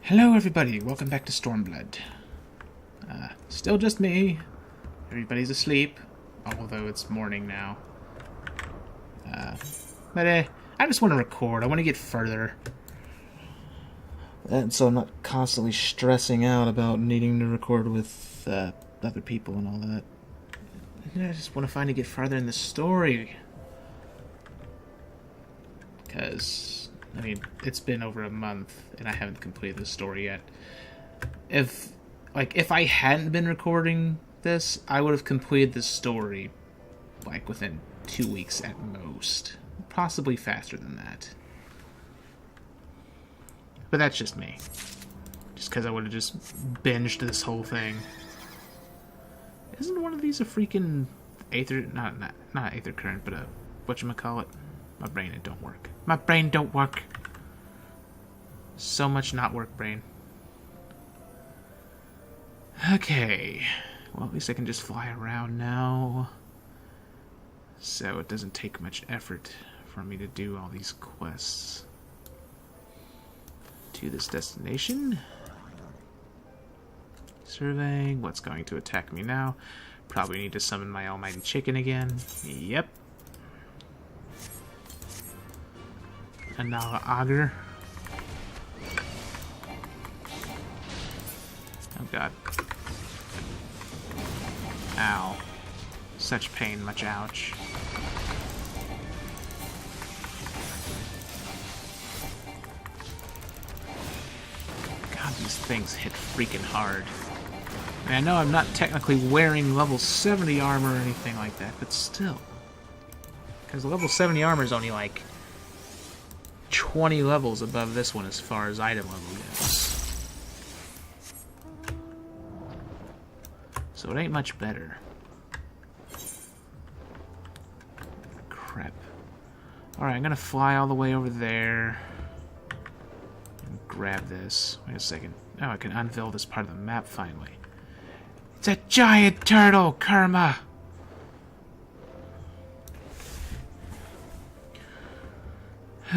Hello everybody, welcome back to Stormblood. Still just me. Everybody's asleep, although it's morning now. But I just want to record, I want to get further. And so I'm not constantly stressing out about needing to record with other people and all that. I just want to find to get farther in the story. Because, I mean, it's been over a month and I haven't completed the story yet. If I hadn't been recording this, I would have completed the story, within 2 weeks at most. Possibly faster than that. But that's just me. Just because I would have just binged this whole thing. Isn't one of these a freaking Aether... Not Aether Current, but a... whatchamacallit? My brain, it don't work. My brain don't work. So much not work, brain. Okay. Well, at least I can just fly around now. So it doesn't take much effort for me to do all these quests. To this destination. Surveying. What's going to attack me now? Probably need to summon my almighty chicken again. Yep. And now auger. Oh god. Ow. Such pain, much ouch. God, these things hit freaking hard. And I know I'm not technically wearing level 70 armor or anything like that, but still. Because level 70 armor is only like 20 levels above this one as far as item level goes. So it ain't much better. Crap. Alright, I'm gonna fly all the way over there. And grab this. Wait a second. Oh, I can unveil this part of the map finally. It's a giant turtle, Karma!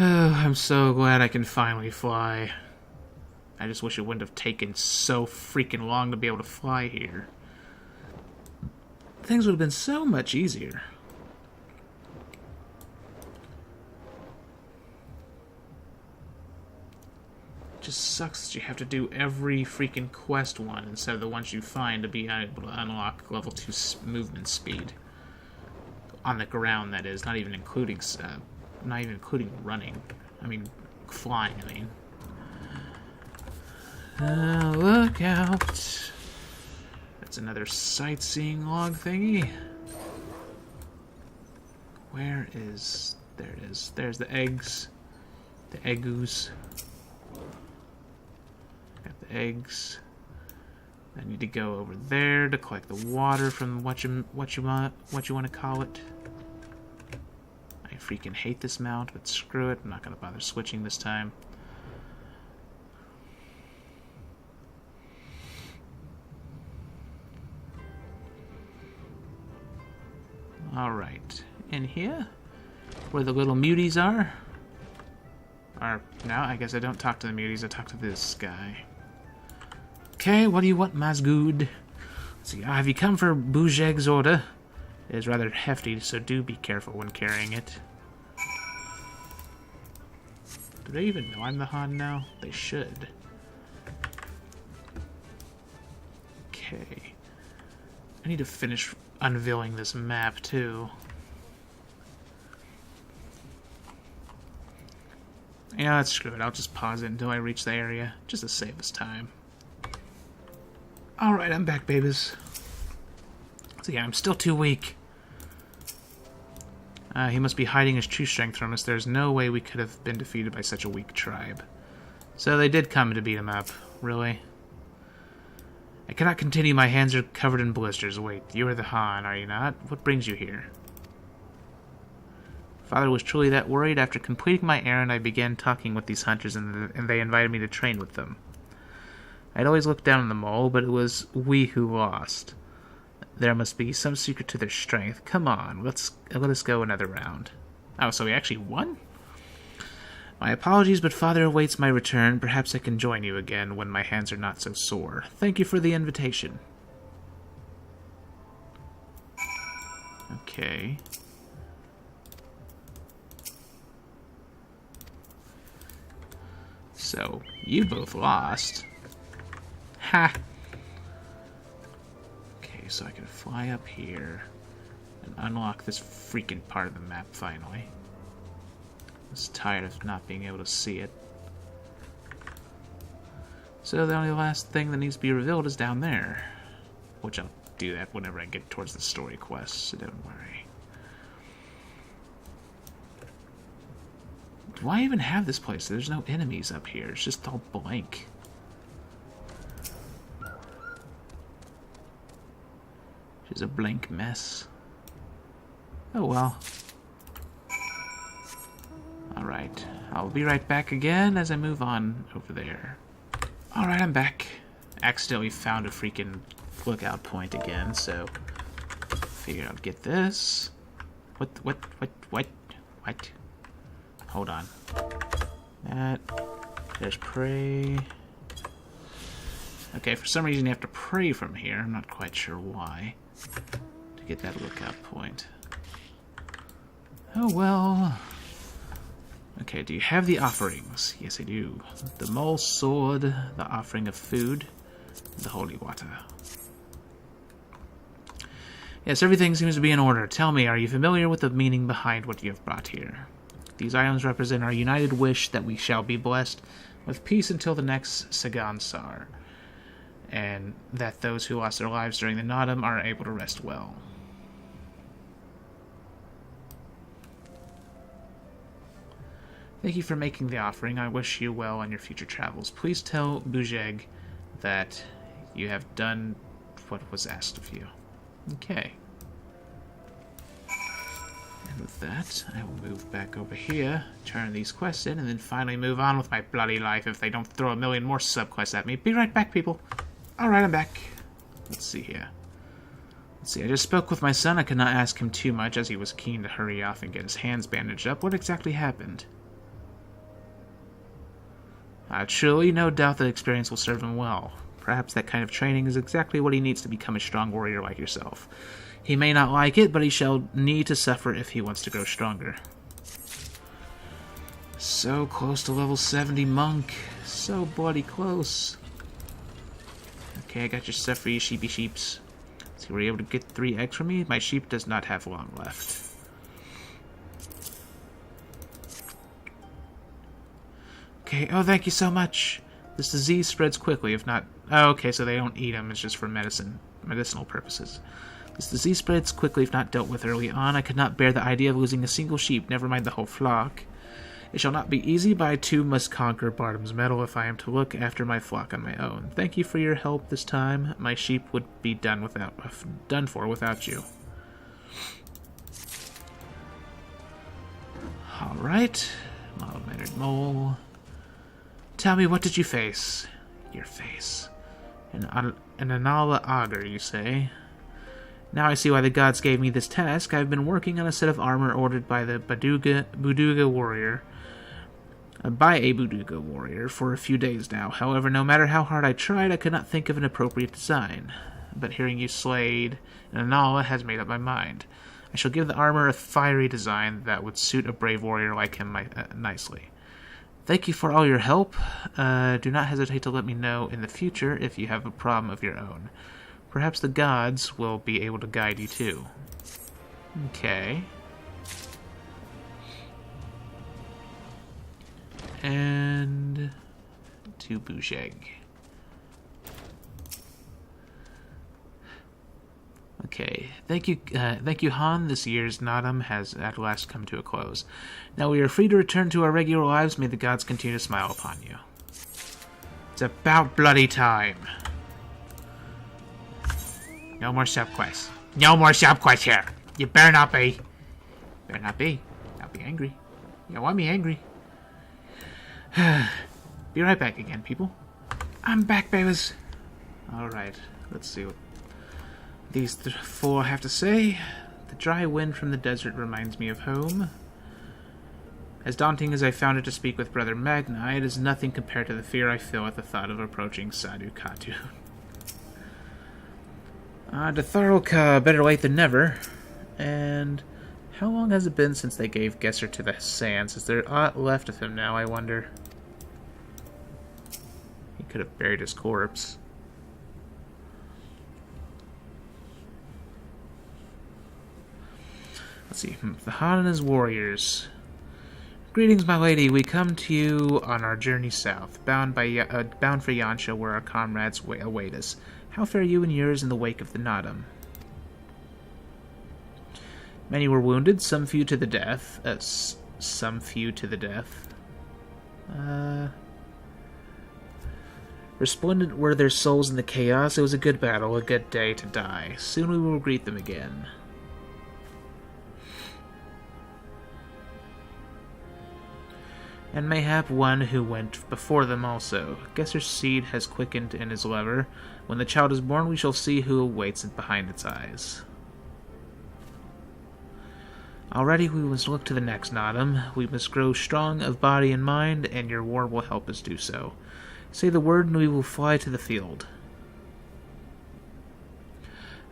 I'm so glad I can finally fly. I just wish it wouldn't have taken so freaking long to be able to fly here. Things would have been so much easier. It just sucks that you have to do every freaking quest one instead of the ones you find to be able to unlock level 2 movement speed. On the ground, that is, not even including running. I mean, flying, I mean. Look out. That's another sightseeing log thingy. Where is... There it is. There's the eggs. The eggoos. Got the eggs. I need to go over there to collect the water from what you want to call it. I freaking hate this mount, but screw it. I'm not going to bother switching this time. Alright. In here, where the little muties are. Or, no, I guess I don't talk to the muties, I talk to this guy. Okay, what do you want, Mazgood? Let's see, have you come for Boujeg's order? It is rather hefty, so do be careful when carrying it. Do they even know I'm the Han now? They should. Okay. I need to finish unveiling this map, too. Yeah, let's screw it. I'll just pause it until I reach the area, just to save us time. Alright, I'm back, babies. So yeah, I'm still too weak. He must be hiding his true strength from us. There's no way we could have been defeated by such a weak tribe. So they did come to beat him up. Really? I cannot continue. My hands are covered in blisters. Wait, you are the Han, are you not? What brings you here? Father was truly that worried. After completing my errand, I began talking with these hunters, and they invited me to train with them. I'd always looked down on the mole, but it was we who lost. There must be some secret to their strength. Come on, let us go another round. Oh, so we actually won? My apologies, but Father awaits my return. Perhaps I can join you again when my hands are not so sore. Thank you for the invitation. Okay. So, you both lost. Ha! Okay, so I can fly up here and unlock this freaking part of the map finally. I was tired of not being able to see it. So the only last thing that needs to be revealed is down there. Which I'll do that whenever I get towards the story quest, so don't worry. Do I even have this place? There's no enemies up here. It's just all blank. It's a blank mess. Oh well. Alright. I'll be right back again as I move on over there. Alright, I'm back. Accidentally found a freaking lookout point again, so figured I'd get this. What? Hold on. There's prey. Okay, for some reason you have to pray from here. I'm not quite sure why. To get that lookout point. Oh well. Okay, do you have the offerings? Yes, I do. The mole sword, the offering of food, the holy water. Yes, everything seems to be in order. Tell me, are you familiar with the meaning behind what you have brought here? These items represent our united wish that we shall be blessed with peace until the next Sagansar, and that those who lost their lives during the Nodum are able to rest well. Thank you for making the offering. I wish you well on your future travels. Please tell Bujeg that you have done what was asked of you. Okay. And with that, I will move back over here, turn these quests in, and then finally move on with my bloody life if they don't throw a million more subquests at me. Be right back, people. Alright, I'm back. Let's see here. Let's see, I just spoke with my son. I could not ask him too much, as he was keen to hurry off and get his hands bandaged up. What exactly happened? Truly, no doubt that experience will serve him well. Perhaps that kind of training is exactly what he needs to become a strong warrior like yourself. He may not like it, but he shall need to suffer if he wants to grow stronger. So close to level 70 monk. So bloody close. Okay, I got your stuff for you, sheepy sheeps. So you were able to get 3 eggs from me? My sheep does not have long left. Okay, oh, thank you so much. This disease spreads quickly, if not... Oh, okay, so they don't eat them, it's just for medicinal purposes. This disease spreads quickly if not dealt with early on. I could not bear the idea of losing a single sheep, never mind the whole flock. It shall not be easy, but I too must conquer Bardam's Metal if I am to look after my flock on my own. Thank you for your help this time. My sheep would be done for without you. Alright. Mild-mannered mole. Tell me, what did you face? Your face. An Anala Augur, you say? Now I see why the gods gave me this task. I've been working on a set of armor ordered by the Buduga warrior. By a Buduga warrior for a few days now. However, no matter how hard I tried, I could not think of an appropriate design. But hearing you slayed an Anala has made up my mind. I shall give the armor a fiery design that would suit a brave warrior like him nicely. Thank you for all your help. Do not hesitate to let me know in the future if you have a problem of your own. Perhaps the gods will be able to guide you too. Okay. And to Bujeg. Okay, thank you, Han. This year's Nodum has at last come to a close. Now we are free to return to our regular lives. May the gods continue to smile upon you. It's about bloody time. No more subquests. No more subquests here. You better not be. Better not be. I'll be angry. You don't want me angry. Be right back again, people. I'm back, babies. Alright, let's see what these 4 have to say. The dry wind from the desert reminds me of home. As daunting as I found it to speak with Brother Magni, it is nothing compared to the fear I feel at the thought of approaching Sadu Katu. Datharalka, better late than never. And how long has it been since they gave Gesser to the sands? Is there aught left of him now, I wonder? He could have buried his corpse. Let's see. The Han and his warriors. Greetings, my lady. We come to you on our journey south, bound for Yanxia, where our comrades await us. How fare you and yours in the wake of the Nadam? Many were wounded, some few to the death. Resplendent were their souls in the chaos. It was a good battle, a good day to die. Soon we will greet them again. And mayhap one who went before them also. Gesser's seed has quickened in his lever. When the child is born, we shall see who awaits it behind its eyes. Already we must look to the next Nadam. We must grow strong of body and mind, and your war will help us do so. Say the word, and we will fly to the field.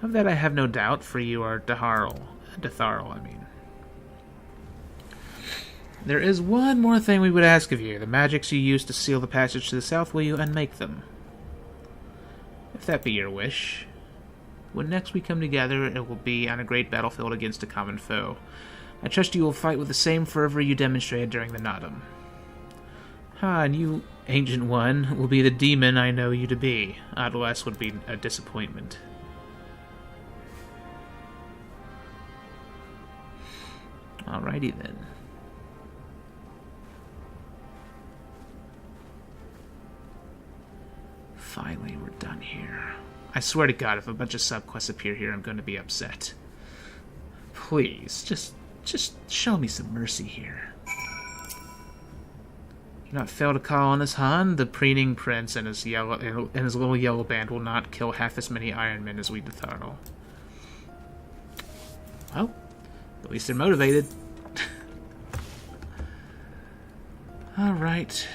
Of that I have no doubt, for you are Datharl, I mean. There is one more thing we would ask of you. The magics you used to seal the passage to the south, will you unmake them? If that be your wish. When next we come together, it will be on a great battlefield against a common foe. I trust you will fight with the same fervor you demonstrated during the Nadam. And you, Ancient One, will be the demon I know you to be. Otherwise would be a disappointment. Alrighty then. Finally, we're done here. I swear to God, if a bunch of subquests appear here, I'm going to be upset. Please, just show me some mercy here. Do not fail to call on us, Han. The preening prince and his little yellow band will not kill half as many Iron Men as we Datharl. Well, at least they're motivated. Alright,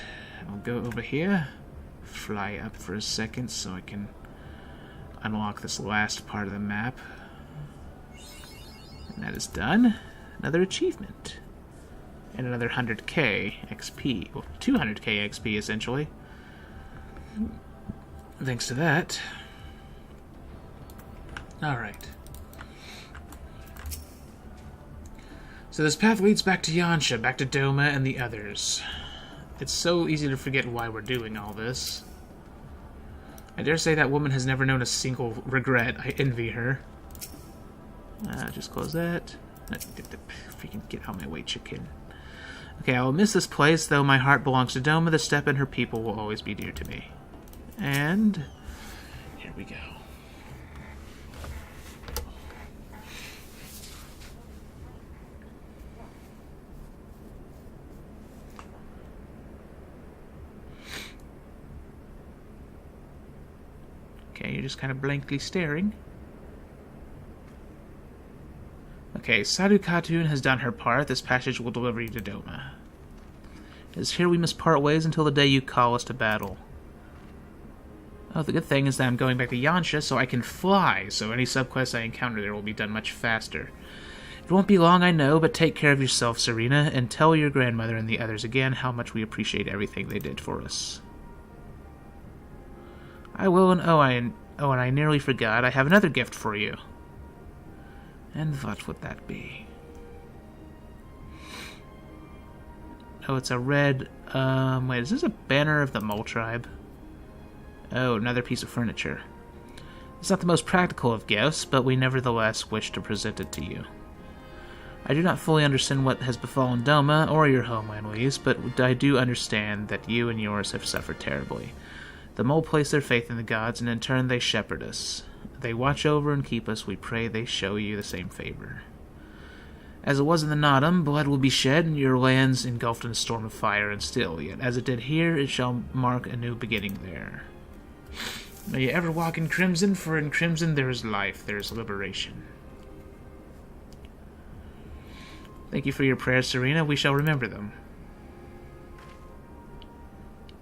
I'll go over here. Fly up for a second so I can unlock this last part of the map. And that is done. Another achievement. And another 100k XP. Well, 200k XP, essentially. Thanks to that. Alright. So this path leads back to Yanxia, back to Doma and the others. It's so easy to forget why we're doing all this. I dare say that woman has never known a single regret. I envy her. Just close that. Freaking get out of my way, chicken. Okay, I will miss this place, though my heart belongs to Doma. The steppe and her people will always be dear to me. And here we go. Okay, you're just kind of blankly staring. Okay, Sadu Khatun has done her part. This passage will deliver you to Doma. It is here we must part ways until the day you call us to battle. Oh, the good thing is that I'm going back to Yanxia so I can fly, so any subquests I encounter there will be done much faster. It won't be long, I know, but take care of yourself, Serena, and tell your grandmother and the others again how much we appreciate everything they did for us. I will, and and I nearly forgot, I have another gift for you. And what would that be? Oh, it's a red, wait, is this a banner of the Mole Tribe? Oh, another piece of furniture. It's not the most practical of gifts, but we nevertheless wish to present it to you. I do not fully understand what has befallen Doma or your homeland, Louise, but I do understand that you and yours have suffered terribly. The mole place their faith in the gods, and in turn they shepherd us. They watch over and keep us. We pray they show you the same favor. As it was in the Nadam, blood will be shed, and your lands engulfed in a storm of fire and steel. Yet as it did here, it shall mark a new beginning there. May you ever walk in crimson, for in crimson there is life, there is liberation. Thank you for your prayers, Serena. We shall remember them.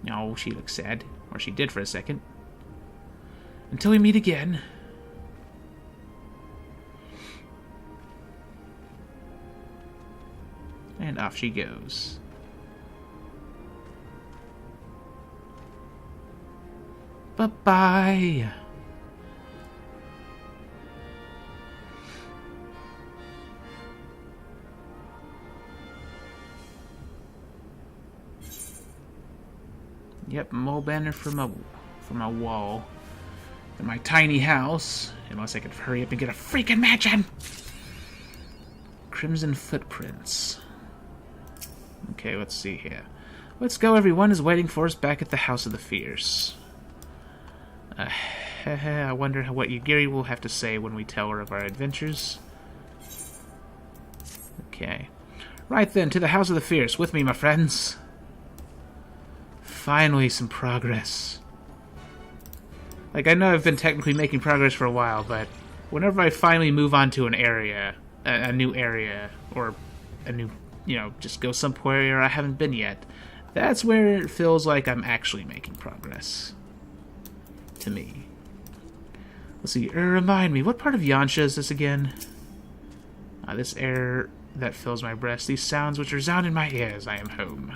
No, she looks sad. Or she did for a second. Until we meet again. And off she goes. Bye-bye. Yep, mole banner from a wall in my tiny house. Unless I could hurry up and get a freaking mansion. Crimson footprints. Okay, let's see here. Let's go, everyone is waiting for us back at the House of the Fierce. I wonder what Yugiri will have to say when we tell her of our adventures. Okay. Right then, to the House of the Fierce. With me, my friends. Finally, some progress. Like, I know I've been technically making progress for a while, but whenever I finally move on to an area, a new area, or a new, you know, just go somewhere I haven't been yet, that's where it feels like I'm actually making progress. To me. Let's see, remind me, what part of Yanxia is this again? This air that fills my breast, these sounds which resound in my ears, I am home.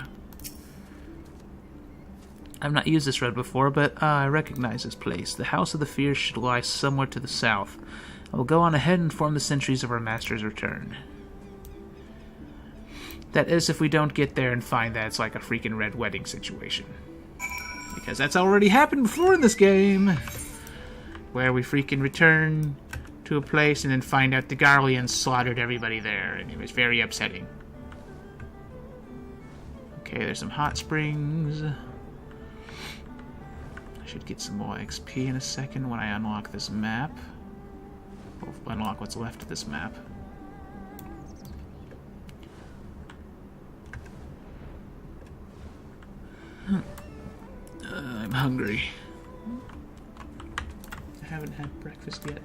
I've not used this road before, but I recognize this place. The House of the Fierce should lie somewhere to the south. I will go on ahead and inform the sentries of our master's return. That is, if we don't get there and find that it's like a freaking Red Wedding situation. Because that's already happened before in this game. Where we freaking return to a place and then find out the Garleans slaughtered everybody there. And it was very upsetting. Okay, there's some hot springs. I should get some more XP in a second when I unlock this map. Or unlock what's left of this map. I'm hungry. I haven't had breakfast yet.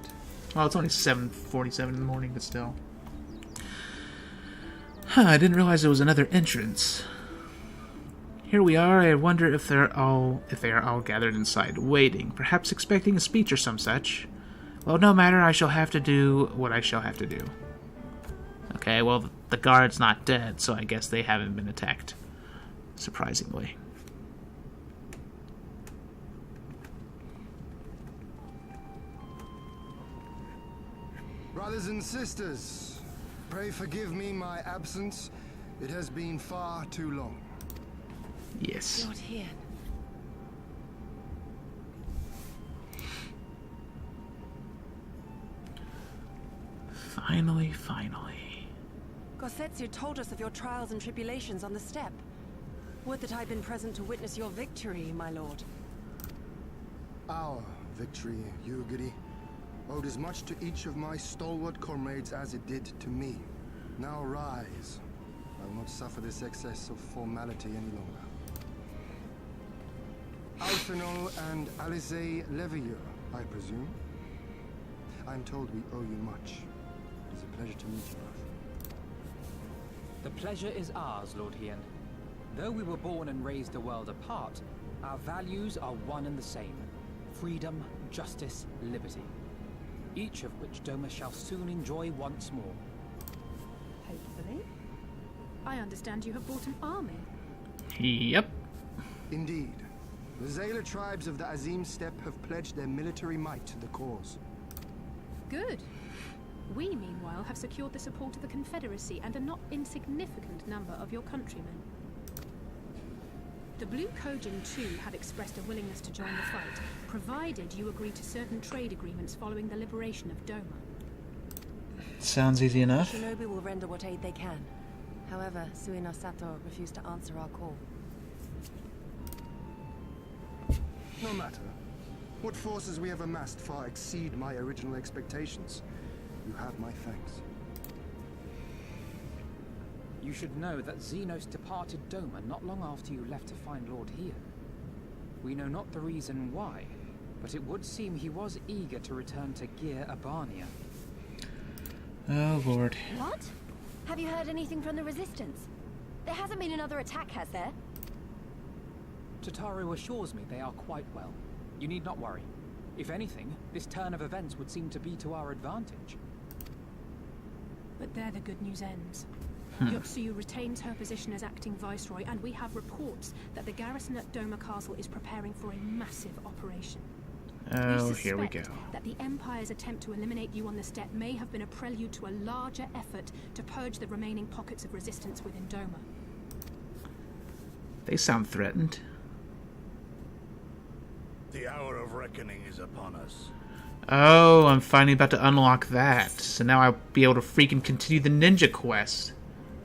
Well, it's only 7:47 in the morning, but still. Huh, I didn't realize there was another entrance. Here we are. I wonder if they are all gathered inside, waiting, perhaps expecting a speech or some such. Well, no matter, I shall have to do what I shall have to do. Okay, well, the guard's not dead, so I guess they haven't been attacked. Surprisingly. Brothers and sisters, pray forgive me my absence. It has been far too long. Yes. Lord Hien. Finally. Gosetsu told us of your trials and tribulations on the steppe. Would that I'd been present to witness your victory, my lord. Our victory, Yugiri, owed as much to each of my stalwart comrades as it did to me. Now rise. I will not suffer this excess of formality any longer. Alfinol and Alice Levieux, I presume. I'm told we owe you much. It is a pleasure to meet you both. The pleasure is ours, Lord Hien. Though we were born and raised a world apart, our values are one and the same. Freedom, justice, liberty. Each of which Doma shall soon enjoy once more. Hopefully. I understand you have brought an army. Yep. Indeed. The Zayla tribes of the Azim Steppe have pledged their military might to the cause. Good. We, meanwhile, have secured the support of the Confederacy and a not insignificant number of your countrymen. The Blue Kojin, too, have expressed a willingness to join the fight, provided you agree to certain trade agreements following the liberation of Doma. Sounds easy enough. Shinobi will render what aid they can. However, Suino Sato refused to answer our call. No matter. What forces we have amassed far exceed my original expectations. You have my thanks. You should know that Xenos departed Doma not long after you left to find Lord Hien. We know not the reason why, but it would seem he was eager to return to Gir Abania. Oh, Lord. What? Have you heard anything from the Resistance? There hasn't been another attack, has there? Tataru assures me they are quite well. You need not worry. If anything, this turn of events would seem to be to our advantage. But there the good news ends. Yotsuyu retains her position as acting viceroy, and we have reports that the garrison at Doma Castle is preparing for a massive operation. Oh, here we go. That the Empire's attempt to eliminate you on the steppe may have been a prelude to a larger effort to purge the remaining pockets of resistance within Doma. They sound threatened. The hour of reckoning is upon us. Oh, I'm finally about to unlock that. So now I'll be able to freaking continue the ninja quest.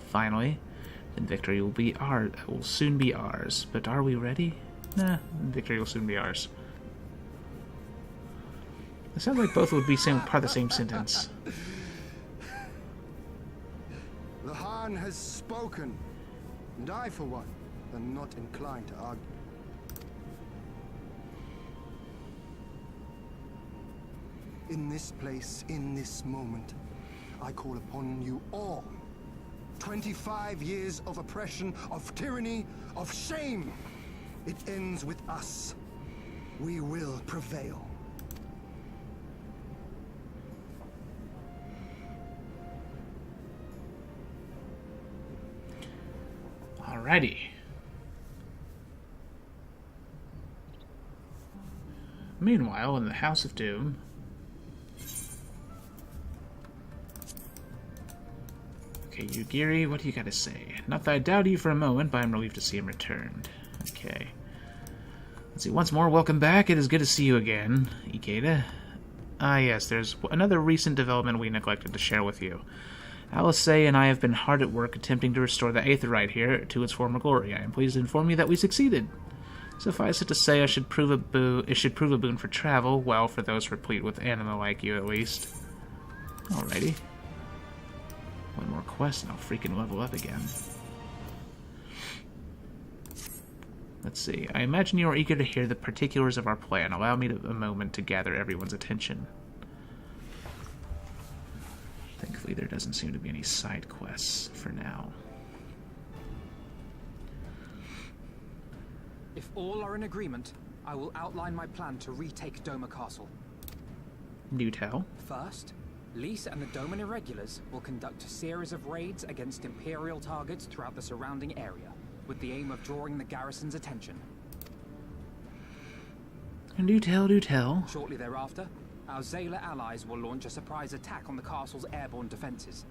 Finally. Then victory will soon be ours. But are we ready? Nah, victory will soon be ours. It sounds like both would be part of the same sentence. The Hien has spoken, and I, for one, am not inclined to argue. In this place, in this moment, I call upon you all. 25 years of oppression, of tyranny, of shame. It ends with us. We will prevail. Alrighty. Meanwhile, in the House of Doom... Okay, Yugiri, what do you gotta say? Not that I doubt you for a moment, but I'm relieved to see him returned. Okay. Let's see, once more, welcome back. It is good to see you again, Ikeda. Ah, yes, there's another recent development we neglected to share with you. Alice and I have been hard at work attempting to restore the Aetherite here to its former glory. I am pleased to inform you that we succeeded. Suffice it to say, it should prove a boon for travel, well, for those replete with anima like you, at least. Alrighty. One more quest and I'll freaking level up again. Let's see. I imagine you are eager to hear the particulars of our plan. Allow me a moment to gather everyone's attention. Thankfully, there doesn't seem to be any side quests for now. If all are in agreement, I will outline my plan to retake Doma Castle. Do tell. First, Lise and the Doman Irregulars will conduct a series of raids against Imperial targets throughout the surrounding area, with the aim of drawing the garrison's attention. And do tell. Shortly thereafter, our Zayla allies will launch a surprise attack on the castle's airborne defenses.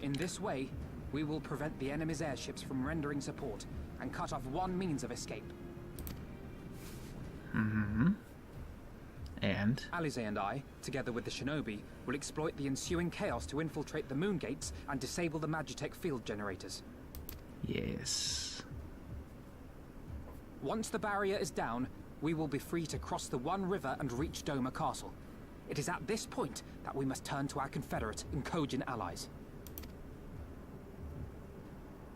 In this way, we will prevent the enemy's airships from rendering support and cut off one means of escape. Mm-hmm. And? Alize and I, together with the shinobi, will exploit the ensuing chaos to infiltrate the moon gates and disable the Magitech field generators. Yes. Once the barrier is down, we will be free to cross the One River and reach Doma Castle. It is at this point that we must turn to our Confederate and Kojin allies.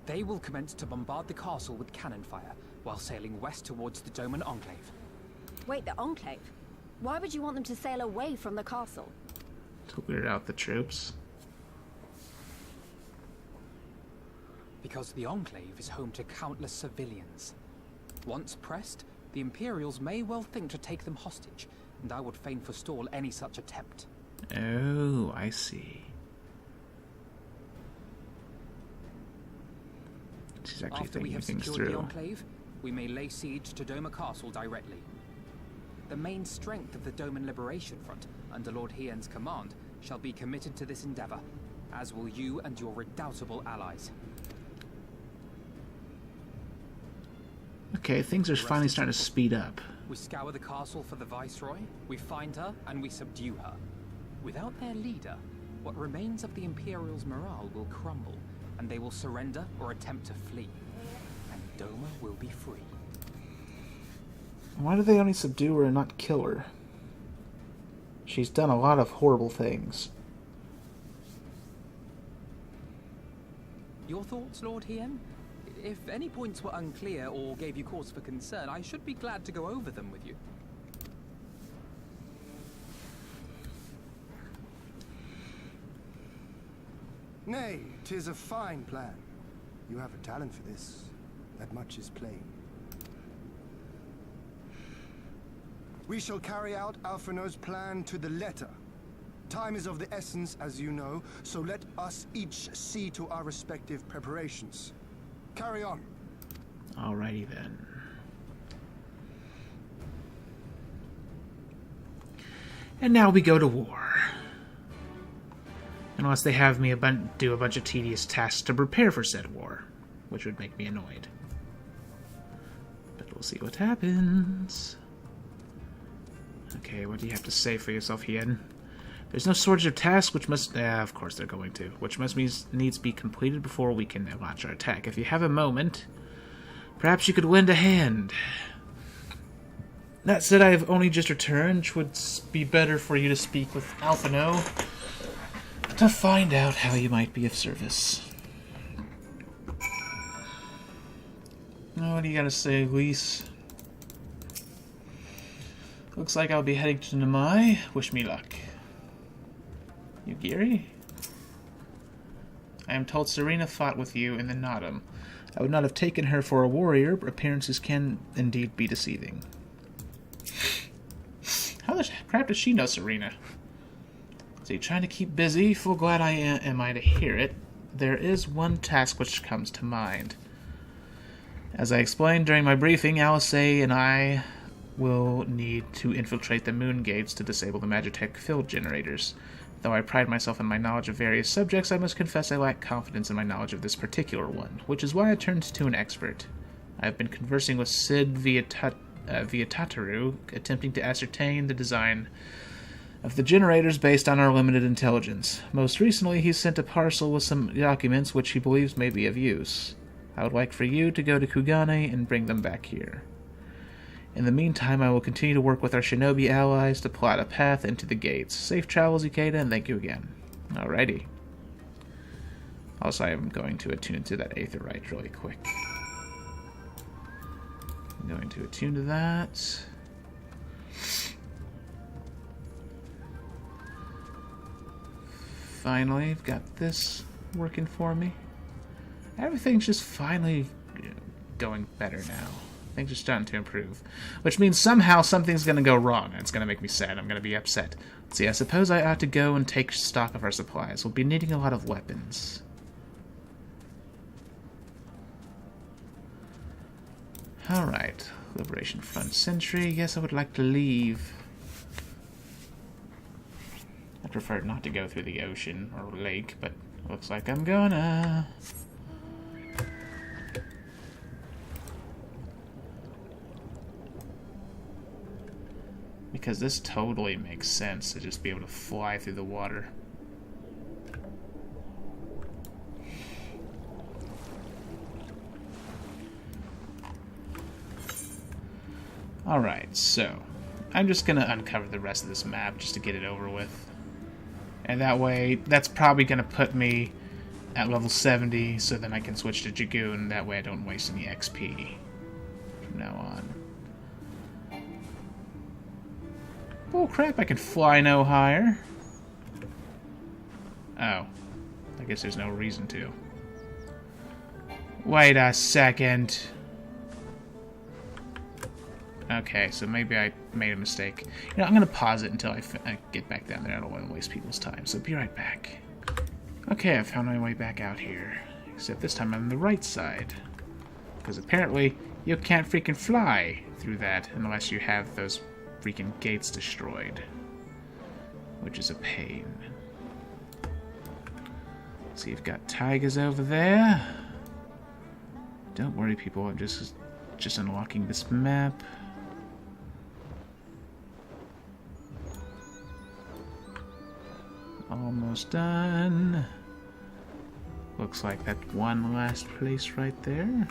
They will commence to bombard the castle with cannon fire, while sailing west towards the Doman Enclave. Wait, the Enclave? Why would you want them to sail away from the castle? To weird out the troops. Because the Enclave is home to countless civilians. Once pressed, the Imperials may well think to take them hostage, and I would fain forestall any such attempt. Oh, I see. She's actually After we thinking have things secured the through. Enclave, we may lay siege to Doma Castle directly. The main strength of the Doman Liberation Front, under Lord Hien's command, shall be committed to this endeavor, as will you and your redoubtable allies. Okay, things are finally starting to speed up. We scour the castle for the Viceroy, we find her, and we subdue her. Without their leader, what remains of the Imperials' morale will crumble, and they will surrender or attempt to flee. And Doma will be free. Why do they only subdue her and not kill her? She's done a lot of horrible things. Your thoughts, Lord Hien? If any points were unclear or gave you cause for concern, I should be glad to go over them with you. Nay, 'tis a fine plan. You have a talent for this. That much is plain. We shall carry out Alphino's plan to the letter. Time is of the essence, as you know, so let us each see to our respective preparations. Carry on. Alrighty then. And now we go to war. Unless they have me do a bunch of tedious tasks to prepare for said war, which would make me annoyed. But we'll see what happens. Okay, what do you have to say for yourself, Hien? There's no shortage of tasks which must... of course they're going to. Which needs to be completed before we can launch our attack. If you have a moment, perhaps you could lend a hand. That said, I have only just returned, which would be better for you to speak with Alphino to find out how you might be of service. What do you gotta say, Luis? Looks like I'll be heading to Namai. Wish me luck. You Giri? I am told Serena fought with you in the Nodum. I would not have taken her for a warrior, but appearances can indeed be deceiving. How the crap does she know Serena? So you're trying to keep busy? Full glad am I to hear it. There is one task which comes to mind. As I explained during my briefing, Alice and I will need to infiltrate the moon gates to disable the Magitech field generators. Though I pride myself in my knowledge of various subjects, I must confess I lack confidence in my knowledge of this particular one, which is why I turned to an expert. I have been conversing with Sid via Tataru, attempting to ascertain the design of the generators based on our limited intelligence. Most recently, he sent a parcel with some documents which he believes may be of use. I would like for you to go to Kugane and bring them back here. In the meantime, I will continue to work with our shinobi allies to plot a path into the gates. Safe travels, Ikeda, and thank you again. Alrighty. Also, I am going to attune to that Aetherite really quick. I'm going to attune to that. Finally, I've got this working for me. Everything's just finally going better now. Things are starting to improve. Which means somehow something's going to go wrong, and it's going to make me sad. I'm going to be upset. Let's see, I suppose I ought to go and take stock of our supplies. We'll be needing a lot of weapons. Alright. Liberation Front Sentry. Yes, I would like to leave. I prefer not to go through the ocean or lake, but looks like I'm gonna. Because this totally makes sense to just be able to fly through the water. Alright, so I'm just gonna uncover the rest of this map just to get it over with. And that way, that's probably gonna put me at level 70, so then I can switch to Dragoon. That way I don't waste any XP from now on. Oh crap, I can fly no higher. Oh. I guess there's no reason to. Wait a second. Okay, so maybe I made a mistake. You know, I'm going to pause it until I get back down there. I don't want to waste people's time, so be right back. Okay, I found my way back out here. Except this time I'm on the right side. Because apparently you can't freaking fly through that unless you have those freaking gates destroyed. Which is a pain. See, you've got tigers over there. Don't worry, people. I'm just unlocking this map. Almost done. Looks like that one last place right there.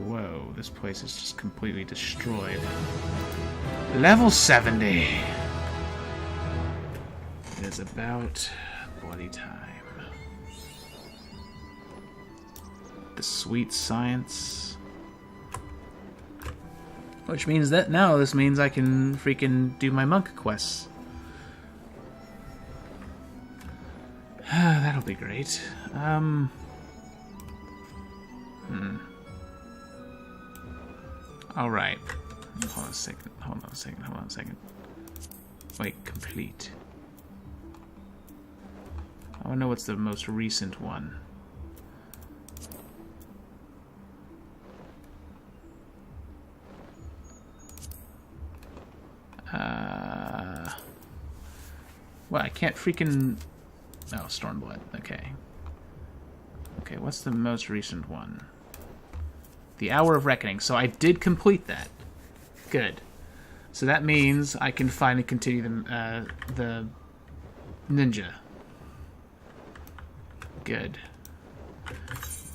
Whoa, this place is just completely destroyed. Level 70. It is about bloody time. The sweet science. Which means that now this means I can freaking do my monk quests. That'll be great. Alright. Hold on a second. Hold on a second. Hold on a second. Wait, complete. I want to know what's the most recent one. Well, I can't freaking... Oh, Stormblood. Okay. Okay, what's the most recent one? The Hour of Reckoning. So I did complete that. Good. So that means I can finally continue the ninja. Good.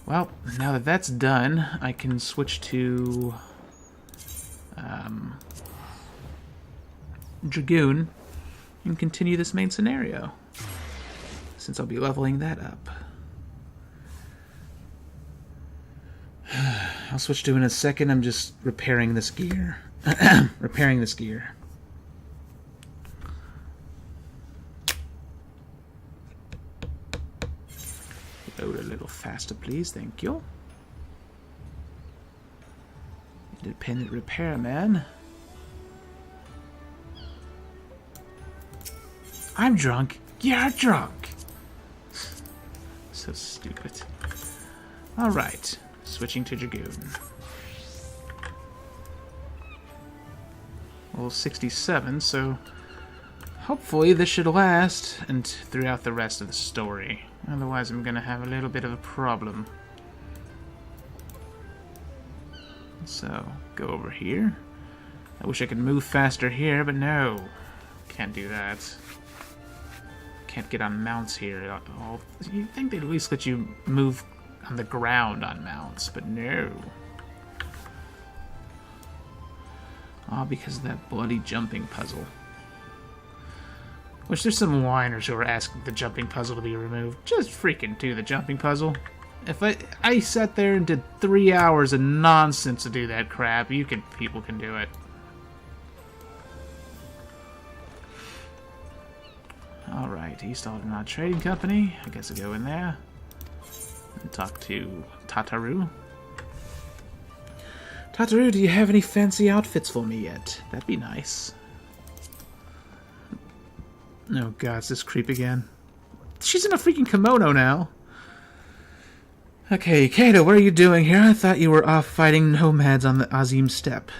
Well, now that that's done, I can switch to Dragoon and continue this main scenario, since I'll be leveling that up. I'll switch to in a second. I'm just repairing this gear. Repairing this gear. Load a little faster, please. Thank you. Independent repairman. I'm drunk. You're drunk. So stupid. Alright. Switching to Dragoon. Well, 67, so hopefully this should last and throughout the rest of the story. Otherwise I'm gonna have a little bit of a problem. So, go over here. I wish I could move faster here, but no. Can't do that. Can't get on mounts here at all. You'd think they'd at least let you move on the ground on mounts, but no. All because of that bloody jumping puzzle. Wish there's some whiners who are asking the jumping puzzle to be removed. Just freaking do the jumping puzzle. If I sat there and did 3 hours of nonsense to do that crap, people can do it. Alright, East Aldernaut Trading Company. I guess I'll go in there and talk to Tataru. Tataru, do you have any fancy outfits for me yet? That'd be nice. Oh god, it's this creep again. She's in a freaking kimono now. Okay, Kato, what are you doing here? I thought you were off fighting nomads on the Azim steppe.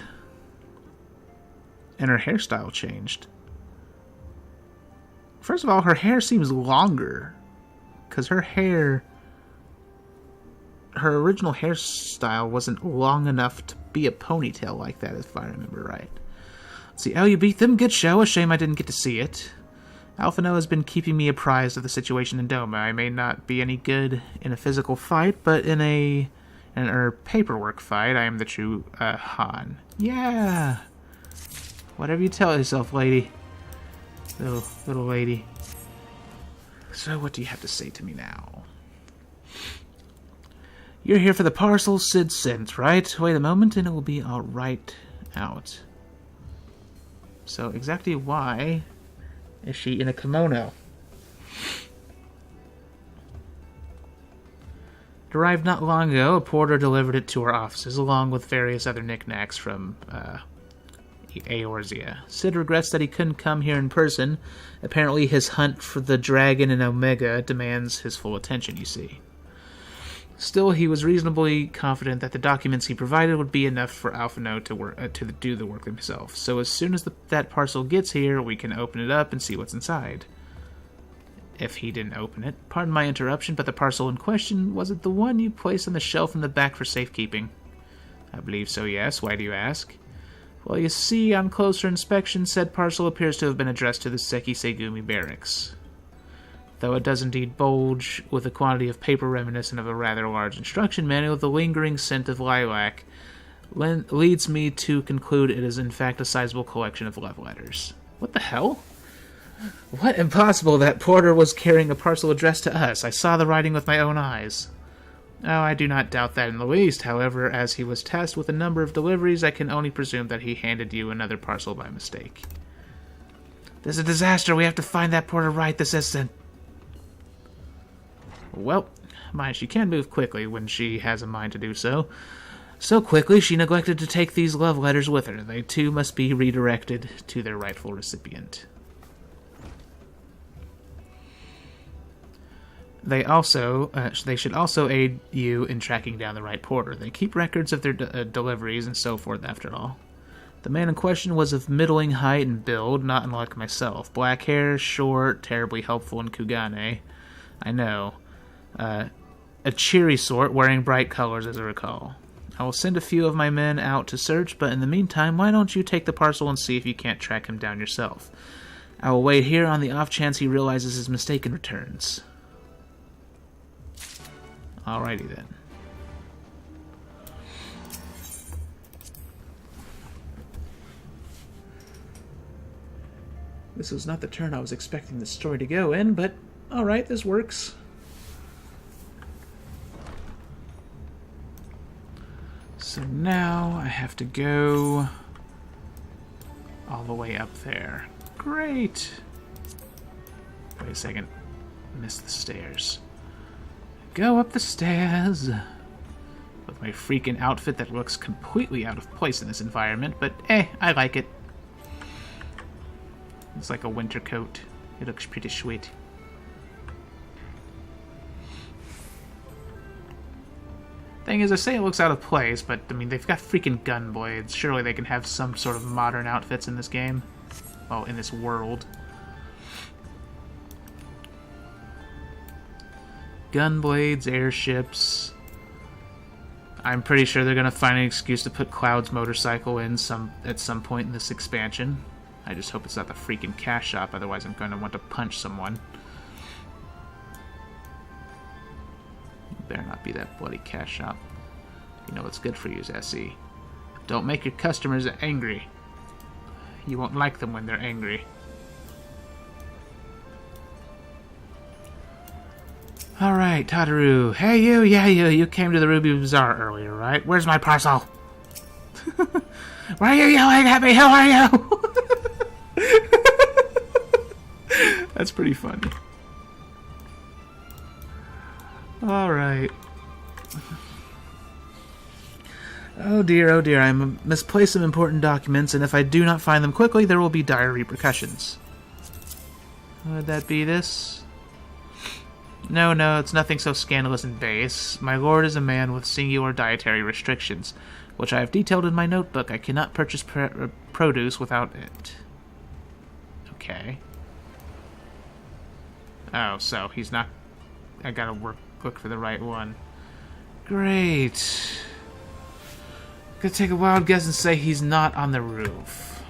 And her hairstyle changed. First of all, her hair seems longer. Because her original hairstyle wasn't long enough to be a ponytail like that, if I remember right. Let's see, oh, you beat them? Good show. A shame I didn't get to see it. Alphino has been keeping me apprised of the situation in Doma. I may not be any good in a physical fight, but in a paperwork fight, I am the true Han. Yeah! Whatever you tell yourself, lady. Little lady. So what do you have to say to me now? You're here for the parcel Sid sent, right? Wait a moment and it will be all right out. So exactly why is she in a kimono? Arrived not long ago, a porter delivered it to our offices along with various other knickknacks from Eorzea. Sid regrets that he couldn't come here in person. Apparently his hunt for the dragon in Omega demands his full attention, you see. Still, he was reasonably confident that the documents he provided would be enough for Alphino to do the work himself. So as soon as that parcel gets here, we can open it up and see what's inside. If he didn't open it. Pardon my interruption, but the parcel in question, was it the one you placed on the shelf in the back for safekeeping? I believe so, yes. Why do you ask? Well, you see, on closer inspection, said parcel appears to have been addressed to the Seki Segumi barracks. Though it does indeed bulge with a quantity of paper reminiscent of a rather large instruction manual, the lingering scent of lilac leads me to conclude it is in fact a sizable collection of love letters. What the hell? What? Impossible! That porter was carrying a parcel addressed to us. I saw the writing with my own eyes. Oh, I do not doubt that in the least. However, as he was tasked with a number of deliveries, I can only presume that he handed you another parcel by mistake. There's a disaster. We have to find that porter right this instant. Well, mind, she can move quickly when she has a mind to do so. So quickly, she neglected to take these love letters with her. They too must be redirected to their rightful recipient. They should also aid you in tracking down the right porter. They keep records of their deliveries and so forth, after all. The man in question was of middling height and build, not unlike myself. Black hair, short, terribly helpful in Kugane. I know. A cheery sort, wearing bright colors, as I recall. I will send a few of my men out to search, but in the meantime, why don't you take the parcel and see if you can't track him down yourself? I will wait here on the off chance he realizes his mistake and returns. Alrighty then. This was not the turn I was expecting the story to go in, but alright, this works. So now I have to go all the way up there. Great! Wait a second. Missed the stairs. Go up the stairs with my freaking outfit that looks completely out of place in this environment, but I like it. It's like a winter coat. It looks pretty sweet. Thing is, I say it looks out of place, but I mean, they've got freaking gun blades. Surely they can have some sort of modern outfits in this game. Well, in this world. Gun blades, airships. I'm pretty sure they're gonna find an excuse to put Cloud's motorcycle in at some point in this expansion. I just hope it's not the freaking cash shop, otherwise I'm gonna want to punch someone. Better not be that bloody cash shop. You know what's good for you is SE. Don't make your customers angry. You won't like them when they're angry. Alright, Tataru. Hey you, yeah you came to the Ruby Bazaar earlier, right? Where's my parcel? Why are you yelling at me? Who are you? That's pretty funny. Alright. Oh dear, I misplaced some important documents, and if I do not find them quickly, there will be dire repercussions. Would that be this? No, it's nothing so scandalous and base. My lord is a man with singular dietary restrictions, which I have detailed in my notebook. I cannot purchase produce without it. Okay. Oh, so he's not... I gotta look for the right one. Great. Gonna take a wild guess and say he's not on the roof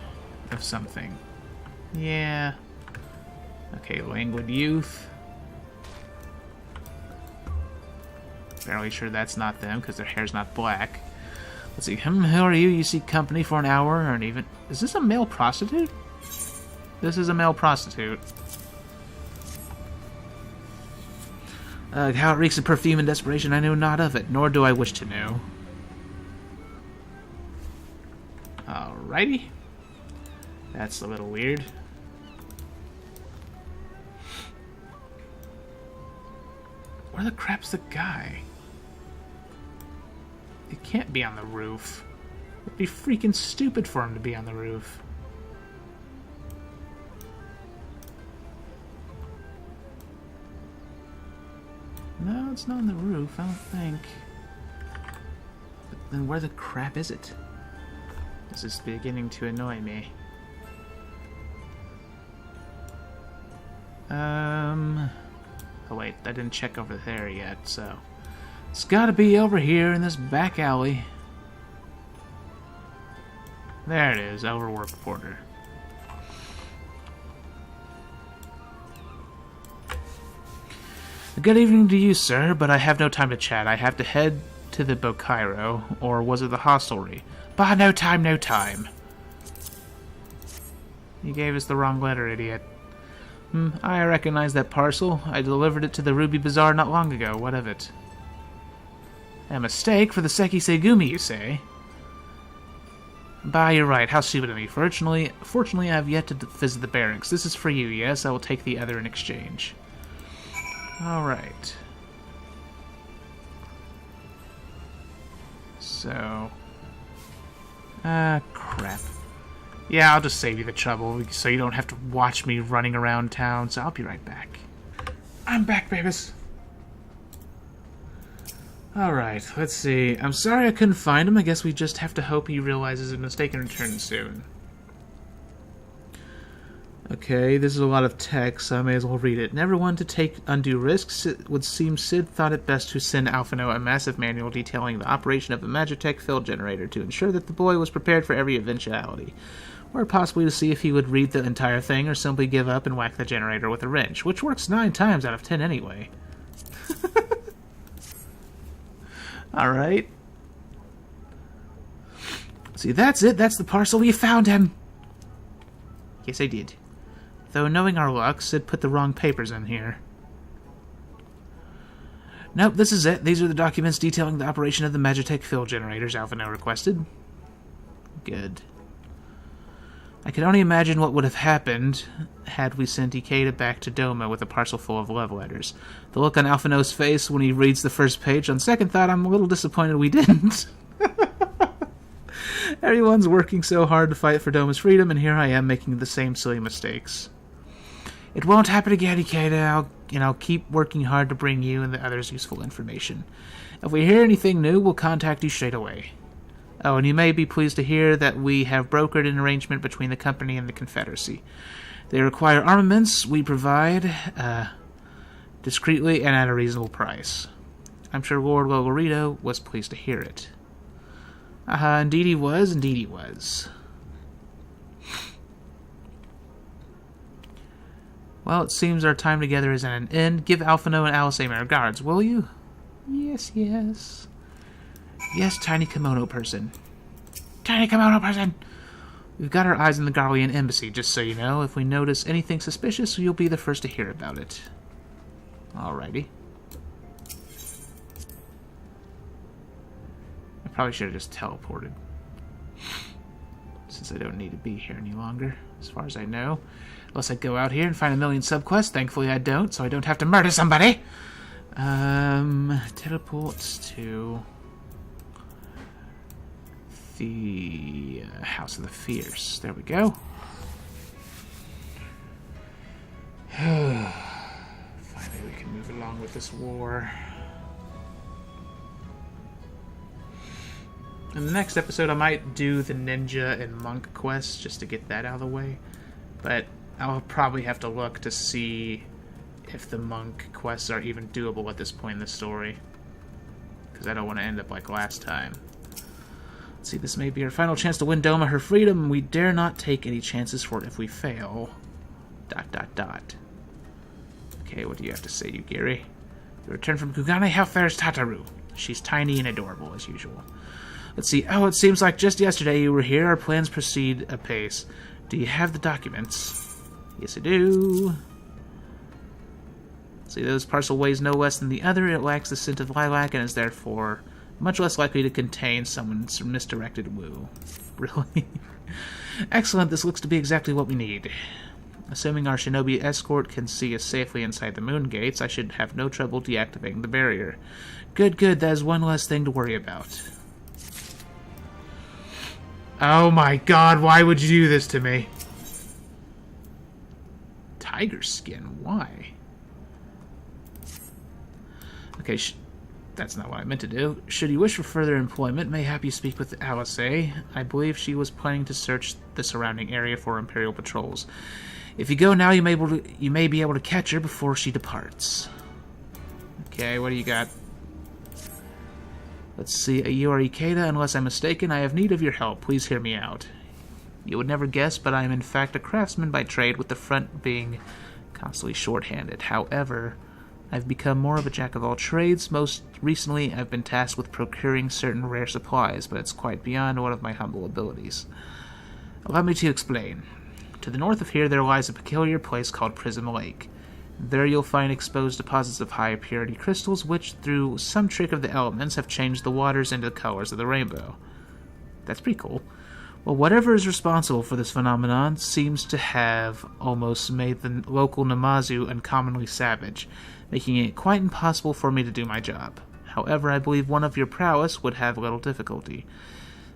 of something. Yeah. Okay, languid youth. Fairly sure that's not them because their hair's not black. Let's see. Who are you? You seek company for an hour or an even... Is this a male prostitute? This is a male prostitute. How it reeks of perfume and desperation, I know not of it, nor do I wish to know. Alrighty. That's a little weird. Where the crap's the guy? He can't be on the roof. It'd be freaking stupid for him to be on the roof. No, it's not on the roof, I don't think. But then where the crap is it? This is beginning to annoy me. Oh wait, I didn't check over there yet, so... It's gotta be over here in this back alley. There it is, overworked porter. Good evening to you, sir, but I have no time to chat. I have to head to the Bokairo, or was it the hostelry? Bah, no time, no time. You gave us the wrong letter, idiot. I recognize that parcel. I delivered it to the Ruby Bazaar not long ago. What of it? A mistake for the Seki Segumi, you say? Bah, you're right. How stupid of me. Fortunately, I have yet to visit the barracks. This is for you, yes? I will take the other in exchange. Alright. So... crap. Yeah, I'll just save you the trouble, so you don't have to watch me running around town, so I'll be right back. I'm back, babies! Alright, let's see. I'm sorry I couldn't find him. I guess we just have to hope he realizes his mistake and returns soon. Okay, this is a lot of text, so I may as well read it. Never one to take undue risks, it would seem Sid thought it best to send Alphino a massive manual detailing the operation of a Magitech field generator to ensure that the boy was prepared for every eventuality, or possibly to see if he would read the entire thing or simply give up and whack the generator with a wrench, which works 9 times out of 10 anyway. Alright. See, that's it. That's the parcel. We found him. Yes, I did. Though, knowing our luck, Sid put the wrong papers in here. Nope, this is it. These are the documents detailing the operation of the Magitech field generators Alphino requested. Good. I can only imagine what would have happened had we sent Ikeda back to Doma with a parcel full of love letters. The look on Alphino's face when he reads the first page, on second thought, I'm a little disappointed we didn't. Everyone's working so hard to fight for Doma's freedom, and here I am making the same silly mistakes. It won't happen again, Ikeda. I'll keep working hard to bring you and the others useful information. If we hear anything new, we'll contact you straight away. Oh, and you may be pleased to hear that we have brokered an arrangement between the company and the Confederacy. They require armaments we provide, discreetly and at a reasonable price. I'm sure Lord Logorito was pleased to hear it. Indeed he was, indeed he was. Well, it seems our time together is at an end. Give Alphino and Alice my regards, will you? Yes, yes. Yes, tiny kimono person. Tiny kimono person! We've got our eyes on the Garlean embassy, just so you know. If we notice anything suspicious, you'll be the first to hear about it. Alrighty. I probably should have just teleported. Since I don't need to be here any longer, as far as I know. Unless I go out here and find a million subquests. Thankfully I don't, so I don't have to murder somebody! Teleport to... the House of the Fierce. There we go. Finally we can move along with this war. In the next episode I might do the ninja and monk quests just to get that out of the way. But I'll probably have to look to see if the monk quests are even doable at this point in the story. Because I don't want to end up like last time. See, this may be our final chance to win Doma her freedom. We dare not take any chances for it if we fail. ... Okay, what do you have to say, Yugiri? You return from Kugane. How fares Tataru? She's tiny and adorable, as usual. Let's see. Oh, it seems like just yesterday you were here. Our plans proceed apace. Do you have the documents? Yes, I do. See, this parcel weighs no less than the other. It lacks the scent of lilac and is therefore much less likely to contain someone's misdirected woo. Really? Excellent, this looks to be exactly what we need. Assuming our shinobi escort can see us safely inside the moon gates, I should have no trouble deactivating the barrier. Good, good, that is one less thing to worry about. Oh my god, why would you do this to me? Tiger skin, why? Okay, that's not what I meant to do. Should you wish for further employment, mayhap you speak with Alice. I believe she was planning to search the surrounding area for Imperial patrols. If you go now, you may be able to catch her before she departs. Okay, what do you got? Let's see. You are Ikeda, unless I'm mistaken. I have need of your help. Please hear me out. You would never guess, but I am in fact a craftsman by trade, with the front being constantly short-handed. However, I've become more of a jack of all trades. Most recently, I've been tasked with procuring certain rare supplies, but it's quite beyond one of my humble abilities. Allow me to explain. To the north of here, there lies a peculiar place called Prism Lake. There you'll find exposed deposits of high-purity crystals, which, through some trick of the elements, have changed the waters into the colors of the rainbow. That's pretty cool. Well, whatever is responsible for this phenomenon seems to have almost made the local Namazu uncommonly savage, making it quite impossible for me to do my job. However, I believe one of your prowess would have little difficulty.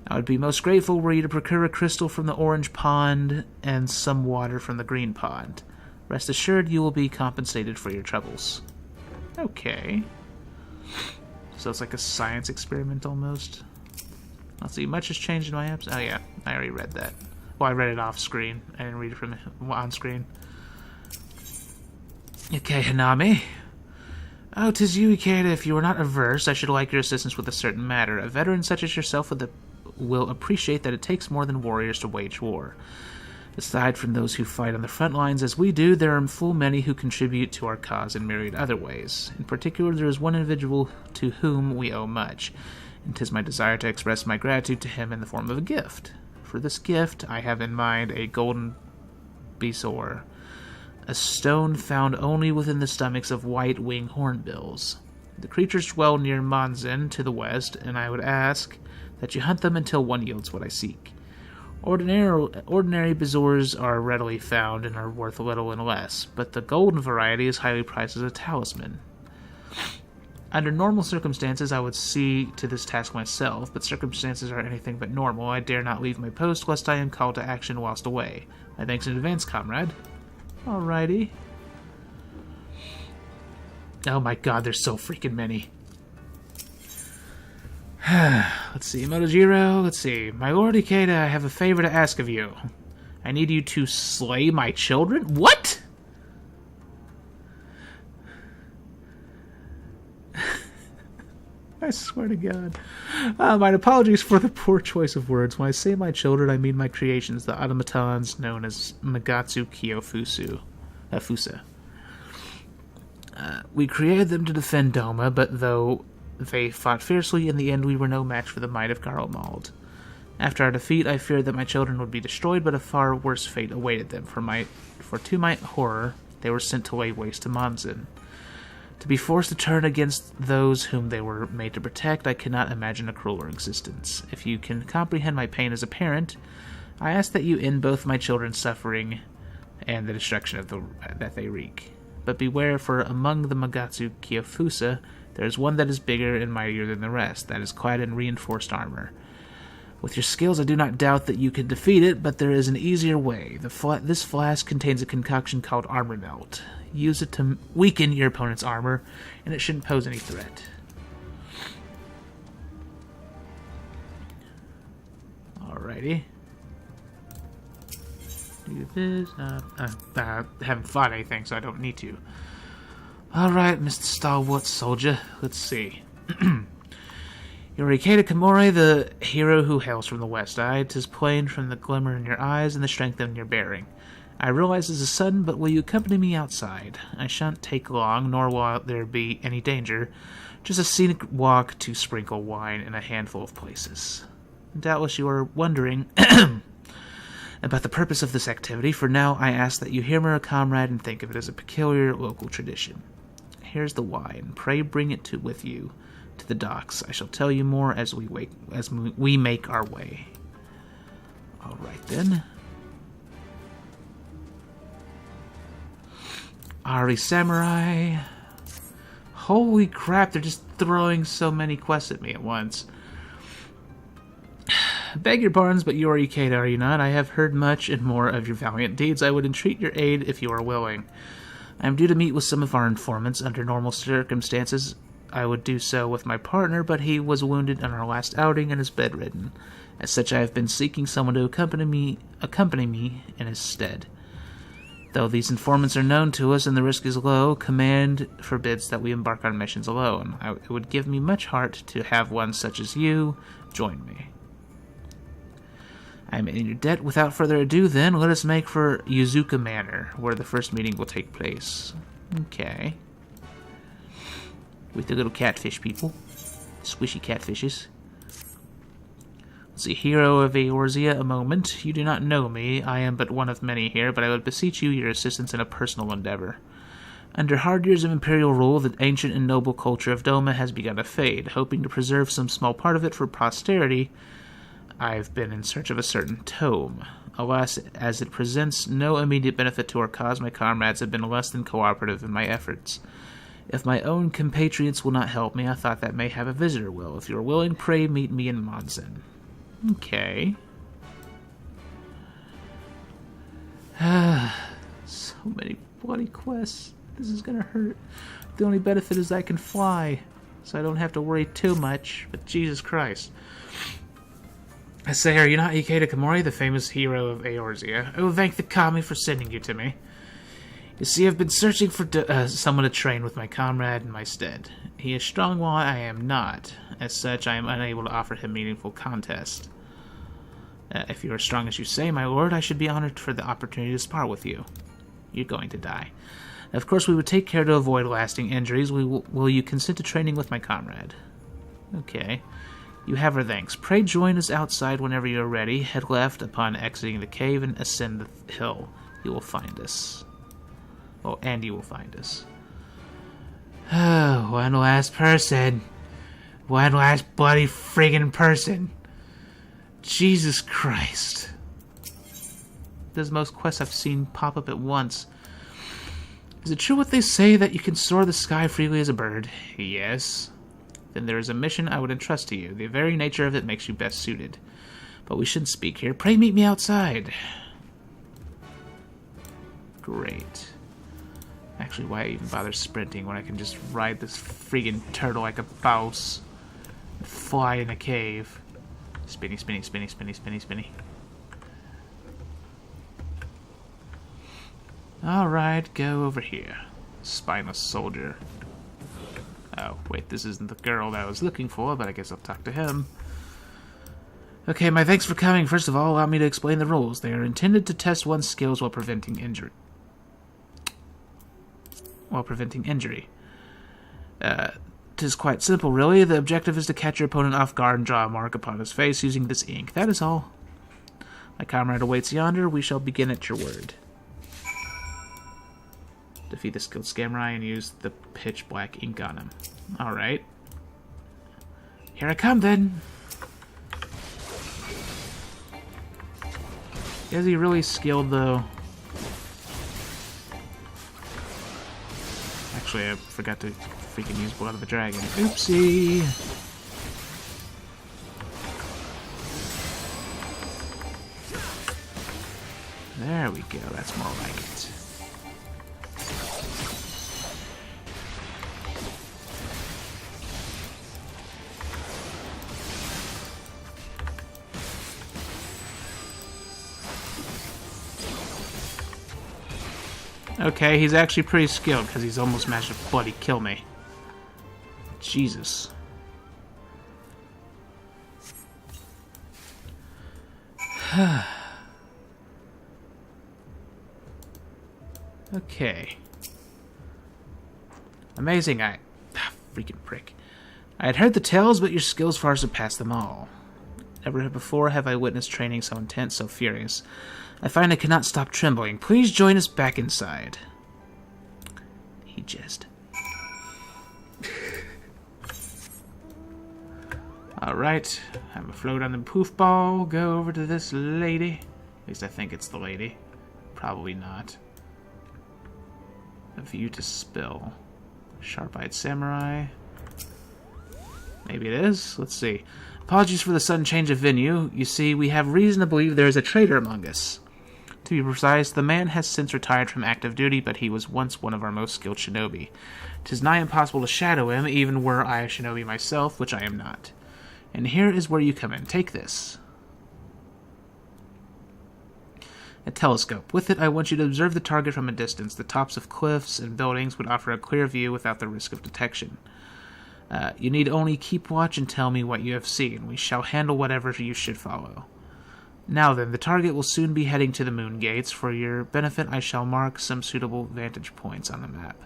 I would be most grateful were you to procure a crystal from the orange pond and some water from the green pond. Rest assured you will be compensated for your troubles. Okay. So it's like a science experiment almost. Let's see, much has changed in my apps. Oh yeah, I already read that. Well, I read it off screen. I didn't read it from on screen. Okay, Hanami. Oh, 'tis you, Ikeda. If you are not averse, I should like your assistance with a certain matter. A veteran such as yourself will appreciate that it takes more than warriors to wage war. Aside from those who fight on the front lines as we do, there are full many who contribute to our cause in myriad other ways. In particular, there is one individual to whom we owe much, and 'tis my desire to express my gratitude to him in the form of a gift. For this gift, I have in mind a golden bezoar, a stone found only within the stomachs of white-winged hornbills. The creatures dwell near Monzin to the west, and I would ask that you hunt them until one yields what I seek. Ordinary bezoars are readily found and are worth a little and less, but the golden variety is highly prized as a talisman. Under normal circumstances, I would see to this task myself, but circumstances are anything but normal. I dare not leave my post, lest I am called to action whilst away. My thanks in advance, comrade. Alrighty. Oh my god, there's so freaking many. Let's see, Motojiro, let's see. My lord Ikeda, I have a favor to ask of you. I need you to slay my children? What? I swear to God. My apologies for the poor choice of words. When I say my children, I mean my creations, the automatons known as Magatsu Kyofusa. We created them to defend Doma, but though they fought fiercely, in the end we were no match for the might of Garlemald. After our defeat, I feared that my children would be destroyed, but a far worse fate awaited them. For to my horror, they were sent to lay waste to Monzin. To be forced to turn against those whom they were made to protect, I cannot imagine a crueler existence. If you can comprehend my pain as a parent, I ask that you end both my children's suffering and the destruction that they wreak. But beware, for among the Magatsu Kyofusa, there is one that is bigger and mightier than the rest, that is clad in reinforced armor. With your skills, I do not doubt that you can defeat it, but there is an easier way. This flask contains a concoction called Armor Melt. Use it to weaken your opponent's armor, and it shouldn't pose any threat. Alrighty. Do this. I haven't fought anything, so I don't need to. Alright, Mr. Stalwart Soldier. Let's see. You're Ikeda Kamori, the hero who hails from the west. 'Tis plain from the glimmer in your eyes and the strength in your bearing. I realize this is sudden, but will you accompany me outside? I shan't take long, nor will there be any danger. Just a scenic walk to sprinkle wine in a handful of places. Doubtless you are wondering about the purpose of this activity. For now, I ask that you humor a comrade and think of it as a peculiar local tradition. Here's the wine. Pray bring it with you to the docks. I shall tell you more as we make our way. All right then. Ari Samurai. Holy crap, they're just throwing so many quests at me at once. Beg your pardons, but you are Ikeda, are you not? I have heard much and more of your valiant deeds. I would entreat your aid if you are willing. I am due to meet with some of our informants. Under normal circumstances, I would do so with my partner, but he was wounded in our last outing and is bedridden. As such, I have been seeking someone to accompany me in his stead. Though these informants are known to us and the risk is low, command forbids that we embark on missions alone. It would give me much heart to have one such as you join me. I am in your debt. Without further ado, then, let us make for Yuzuka Manor, where the first meeting will take place. Okay. With the little catfish people. Squishy catfishes. Let's see, hero of Eorzea, a moment. You do not know me. I am but one of many here, but I would beseech you your assistance in a personal endeavor. Under hard years of imperial rule, the ancient and noble culture of Doma has begun to fade. Hoping to preserve some small part of it for posterity, I've been in search of a certain tome. Alas, as it presents no immediate benefit to our cause, my comrades have been less than cooperative in my efforts. If my own compatriots will not help me, I thought that may have a visitor will. If you are willing, pray meet me in Monsen. Okay. So many bloody quests. This is gonna hurt. The only benefit is I can fly, so I don't have to worry too much. But Jesus Christ. I say, are you not Ikeda Kamori, the famous hero of Eorzea? I will thank the kami for sending you to me. You see, I've been searching for someone to train with my comrade in my stead. He is strong while I am not. As such, I am unable to offer him meaningful contest. If you are strong as you say, my lord, I should be honored for the opportunity to spar with you. You're going to die. Of course, we would take care to avoid lasting injuries. Will you consent to training with my comrade? Okay. You have our thanks. Pray join us outside whenever you are ready. Head left upon exiting the cave and ascend the hill. You will find us. Oh, and you will find us. Oh, one last person. One last bloody friggin' person. Jesus Christ. This is the most quests I've seen pop up at once. Is it true what they say that you can soar the sky freely as a bird? Yes. Then there is a mission I would entrust to you. The very nature of it makes you best suited. But we shouldn't speak here. Pray meet me outside. Great. Actually, why even bother sprinting when I can just ride this friggin' turtle like a bouse and fly in a cave? Spinny, spinny, spinny, spinny, spinny, spinny. Alright, go over here. Spineless soldier. Oh, wait, this isn't the girl that I was looking for, but I guess I'll talk to him. Okay, my thanks for coming. First of all, allow me to explain the rules. They are intended to test one's skills while preventing injury. Tis quite simple, really. The objective is to catch your opponent off guard and draw a mark upon his face using this ink. That is all. My comrade awaits yonder. We shall begin at your word. Defeat the skilled samurai and use the pitch black ink on him. Alright. Here I come, then. Is he really skilled, though? Actually, I forgot to freaking use Blood of the Dragon. Oopsie! There we go. That's more like it. Okay, he's actually pretty skilled because he's almost managed to bloody kill me. Jesus. Okay. Amazing, freaking prick. I had heard the tales, but your skills far surpass them all. Never before have I witnessed training so intense, so furious. I find I cannot stop trembling. Please join us back inside. He just... Alright, I'm afloat on the poof ball. Go over to this lady. At least I think it's the lady. Probably not. A view to spill. Sharp-eyed samurai. Maybe it is. Let's see. Apologies for the sudden change of venue. You see, we have reason to believe there is a traitor among us. To be precise, the man has since retired from active duty, but he was once one of our most skilled shinobi. 'Tis nigh impossible to shadow him, even were I a shinobi myself, which I am not. And here is where you come in. Take this. A telescope. With it, I want you to observe the target from a distance. The tops of cliffs and buildings would offer a clear view without the risk of detection. You need only keep watch and tell me what you have seen. We shall handle whatever you should follow. Now then, the target will soon be heading to the moon gates. For your benefit, I shall mark some suitable vantage points on the map.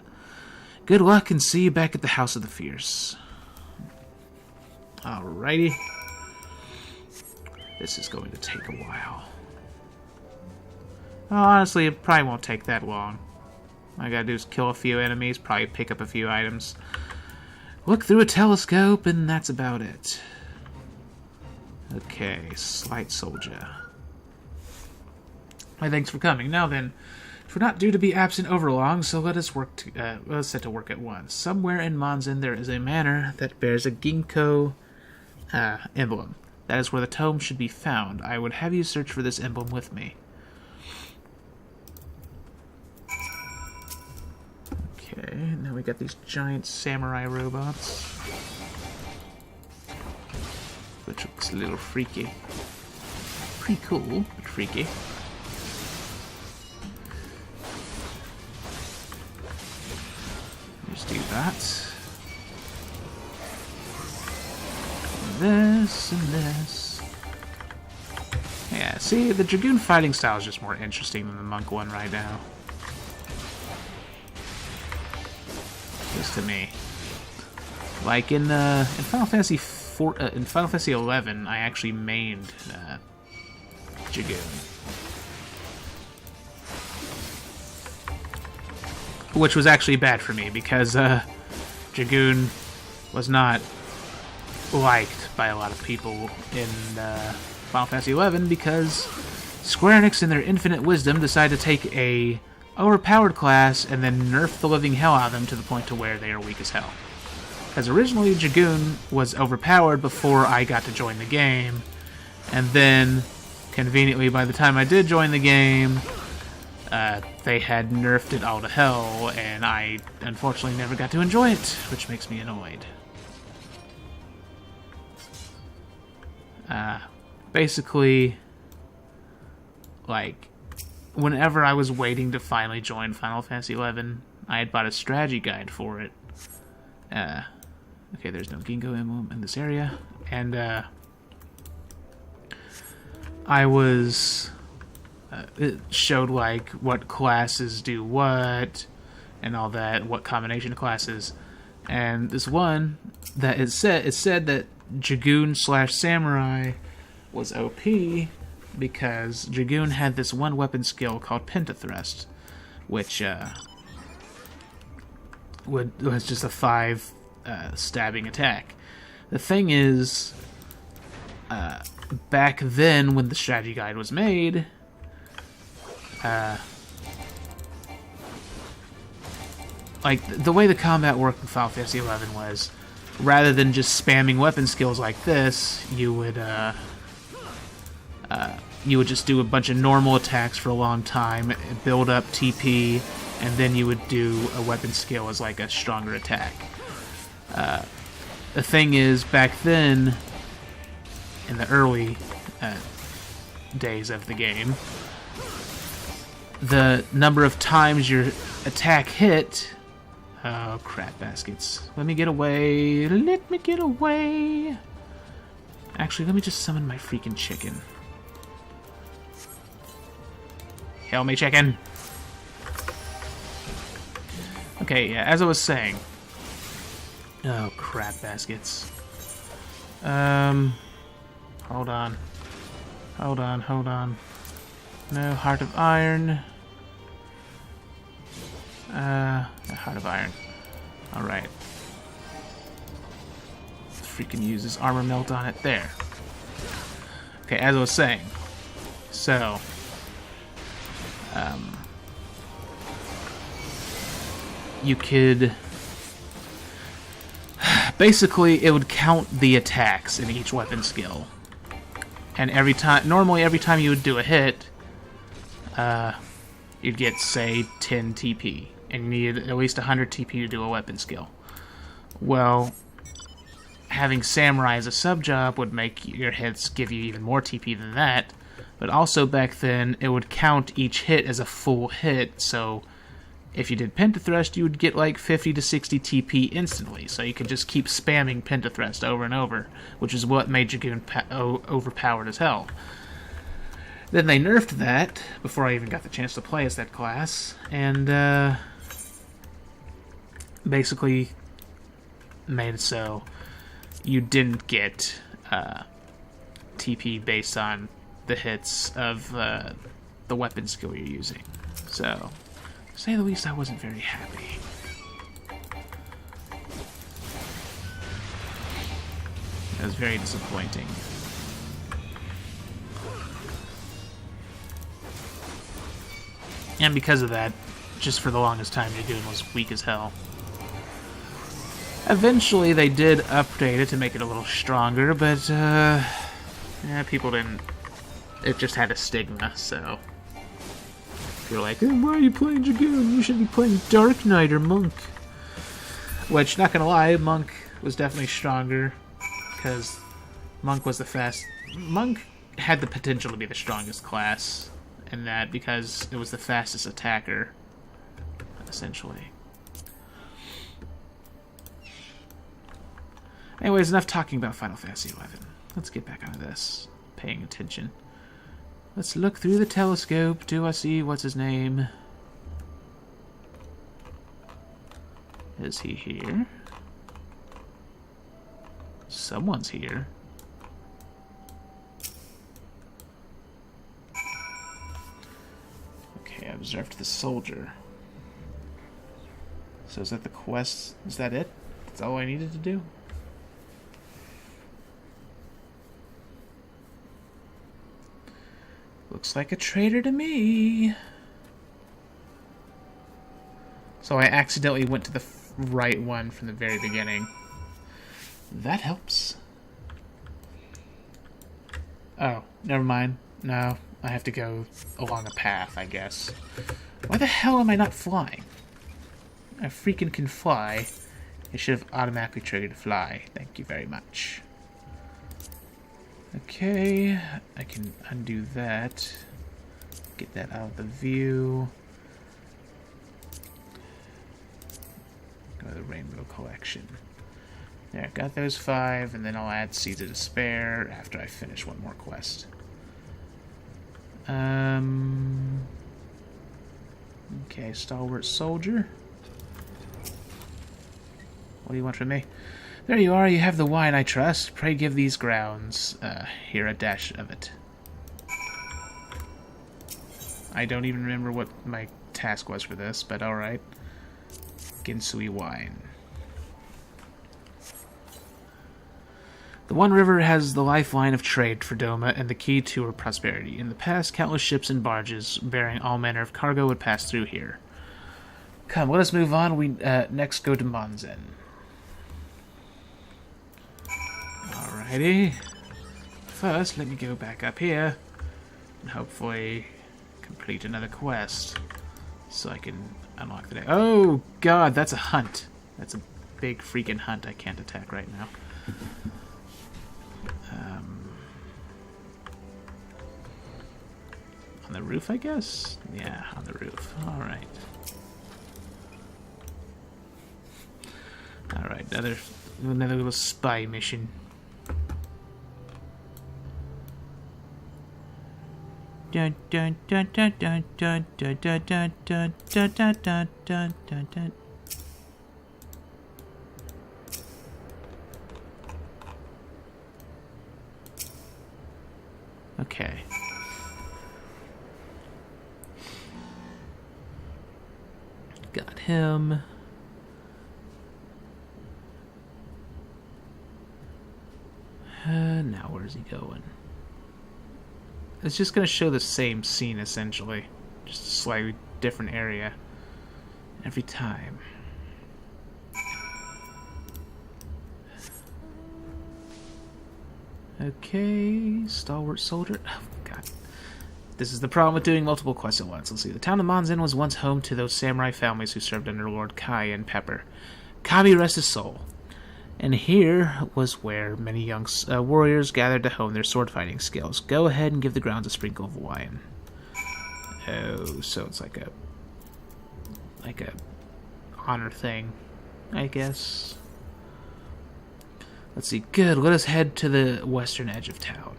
Good luck, and see you back at the House of the Fierce. Alrighty. This is going to take a while. Well, honestly, it probably won't take that long. All I gotta do is kill a few enemies, probably pick up a few items. Look through a telescope, and that's about it. Okay, slight soldier. Why, thanks for coming. Now then, For not due to be absent overlong, so let us set to work at once. Somewhere in Monzin there is a manor that bears a ginkgo emblem. That is where the tome should be found. I would have you search for this emblem with me. Okay, now we got these giant samurai robots. Which looks a little freaky. Pretty cool, but freaky. Just do that. This and this. Yeah, see, the Dragoon fighting style is just more interesting than the Monk one right now. Just to me. Like in Final Fantasy in Final Fantasy XI, I actually mained Dragoon. Which was actually bad for me, because Dragoon was not liked by a lot of people in Final Fantasy XI, because Square Enix, in their infinite wisdom, decided to take a overpowered class and then nerf the living hell out of them to the point to where they are weak as hell. Because originally Dragoon was overpowered before I got to join the game, and then, conveniently, by the time I did join the game, they had nerfed it all to hell, and I unfortunately never got to enjoy it, which makes me annoyed. Basically, like, whenever I was waiting to finally join Final Fantasy XI, I had bought a strategy guide for it. Okay, there's no Ginkgo emblem in this area, and I was... it showed, like, what classes do what, and all that, what combination of classes. And this one, that it said that Dragoon/Samurai was OP because Dragoon had this one weapon skill called Pentathrust, which was just a 5 stabbing attack. The thing is, back then when the strategy guide was made, like, the way the combat worked in Final Fantasy XI was, rather than just spamming weapon skills like this, you would just do a bunch of normal attacks for a long time, build up TP, and then you would do a weapon skill as like a stronger attack. The thing is, back then, in the early days of the game, the number of times your attack hit... Oh, crap baskets. Let me get away. Let me get away. Actually, let me just summon my freaking chicken. Hail me, chicken. Okay, yeah, as I was saying. Oh, crap baskets. Hold on. Hold on, hold on. No, Heart of Iron. Heart of Iron. Alright. Freaking uses armor melt on it. There. Okay, as I was saying. So. You could... Basically, it would count the attacks in each weapon skill. And normally every time you would do a hit, you'd get, say, 10 TP. And you needed at least 100 TP to do a weapon skill. Well, having Samurai as a sub-job would make your hits give you even more TP than that. But also back then, it would count each hit as a full hit, so if you did Pentathrust, you would get like 50 to 60 TP instantly. So you could just keep spamming Pentathrust over and over, which is what made Dragoon overpowered as hell. Then they nerfed that, before I even got the chance to play as that class, and basically made it so you didn't get TP based on the hits of the weapon skill you're using. So, to say the least, I wasn't very happy. It was very disappointing. And because of that, just for the longest time, Dragoon was weak as hell. Eventually, they did update it to make it a little stronger, but, yeah, people didn't... It just had a stigma, so... If you're like, why are you playing Dragoon? You should be playing Dark Knight or Monk. Which, not gonna lie, Monk was definitely stronger, because Monk was the fast... Monk had the potential to be the strongest class in that, because it was the fastest attacker, essentially. Anyways, enough talking about Final Fantasy XI. Let's get back onto this. Paying attention. Let's look through the telescope. Do I see what's his name? Is he here? Someone's here. Okay, I observed the soldier. So is that the quest? Is that it? That's all I needed to do? Looks like a traitor to me. So I accidentally went to the right one from the very beginning. That helps. Oh, never mind. No, I have to go along a path, I guess. Why the hell am I not flying? I freaking can fly. It should have automatically triggered fly. Thank you very much. Okay, I can undo that. Get that out of the view. Go to the Rainbow Collection. There, got those 5, and then I'll add Seeds of Despair after I finish one more quest. Okay, Stalwart Soldier. What do you want from me? There you are, you have the wine I trust. Pray give these grounds. Here a dash of it. I don't even remember what my task was for this, but alright. Ginsui wine. The One River has the lifeline of trade for Doma and the key to her prosperity. In the past, countless ships and barges bearing all manner of cargo would pass through here. Come, let us move on. We next go to Monzen. Alrighty. First, let me go back up here and hopefully complete another quest so I can unlock the day. Oh god, that's a hunt. That's a big freaking hunt I can't attack right now. On the roof, I guess? Yeah, on the roof. Alright. Alright, another little spy mission. Dun dun dun dun dun dun dun dun dun dun dun dun dun dun dun dun. Okay. Got him. Now where's he going? It's just going to show the same scene, essentially. Just a slightly different area. Every time. Okay, Stalwart Soldier. Oh, God. This is the problem with doing multiple quests at once. Let's see. The town of Monzen was once home to those samurai families who served under Lord Hien and Pepper. Kami rest his soul. And here was where many young warriors gathered to hone their sword-fighting skills. Go ahead and give the grounds a sprinkle of wine. Oh, so it's like a honor thing, I guess. Let's see. Good. Let us head to the western edge of town.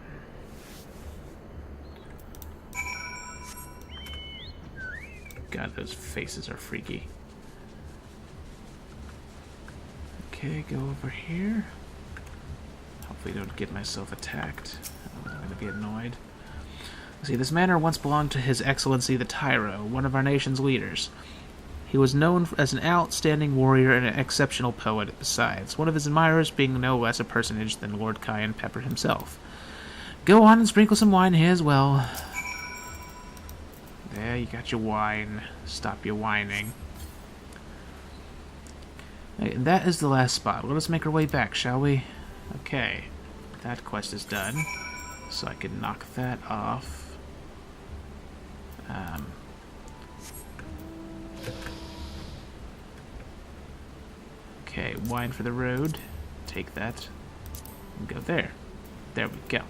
God, those faces are freaky. Okay, go over here. Hopefully don't get myself attacked. I'm going to be annoyed. Let's see, this manor once belonged to His Excellency the Tyro, one of our nation's leaders. He was known as an outstanding warrior and an exceptional poet besides, one of his admirers being no less a personage than Lord Hien Pepper himself. Go on and sprinkle some wine here as well. There, you got your wine. Stop your whining. And that is the last spot. Let us make our way back, shall we? Okay. That quest is done. So I can knock that off. Okay, wine for the road. Take that. And go there. There we go.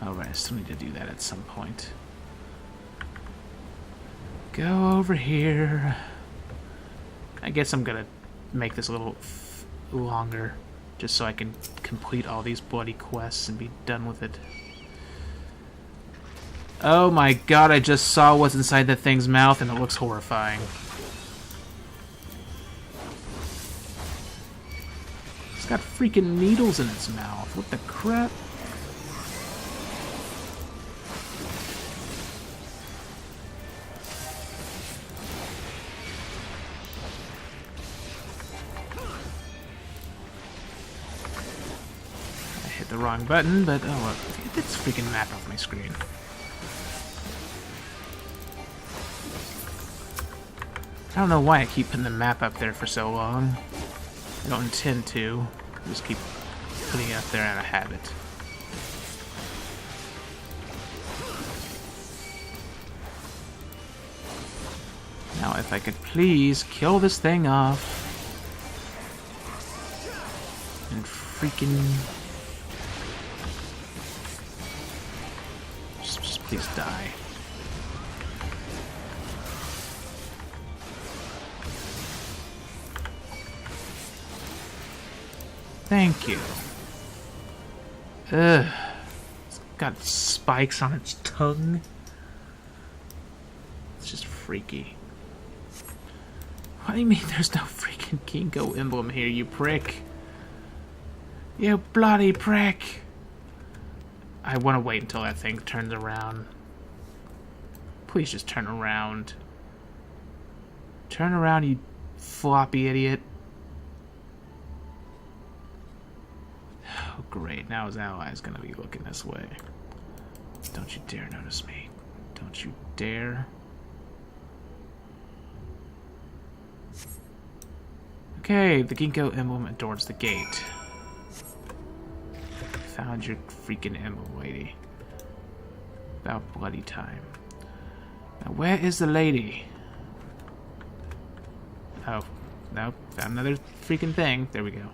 Alright, I still need to do that at some point. Go over here. I guess I'm gonna make this a little longer, just so I can complete all these bloody quests and be done with it. Oh my god, I just saw what's inside that thing's mouth and it looks horrifying. It's got freaking needles in its mouth. What the crap? I hit the wrong button, but oh well. Get this freaking map off my screen. I don't know why I keep putting the map up there for so long. I don't intend to. I just keep putting it up there out of habit. Now, if I could please kill this thing off. And freaking... Just please die. Thank you. Ugh. It's got spikes on its tongue. It's just freaky. What do you mean there's no freaking Ginkgo emblem here, you prick? You bloody prick! I want to wait until that thing turns around. Please just turn around. Turn around, you floppy idiot. Oh, great. Now his ally is going to be looking this way. Don't you dare notice me. Don't you dare. Okay, the Ginkgo emblem adorns the gate. Found your freaking emblem, lady. About bloody time. Now, where is the lady? Oh, no. Found another freaking thing. There we go.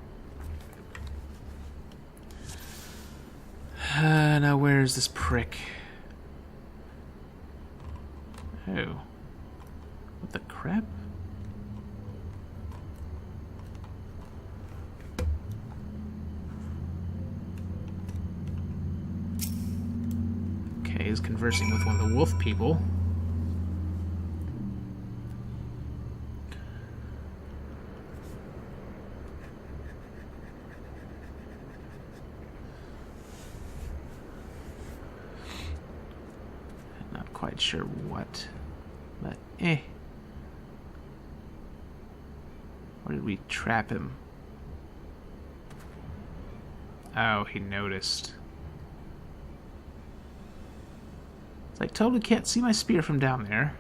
Now where's this prick? Oh. What the crap? Okay, he's conversing with one of the wolf people. Quite sure what, but Or did we trap him? Oh, he noticed. It's like, totally can't see my spear from down there.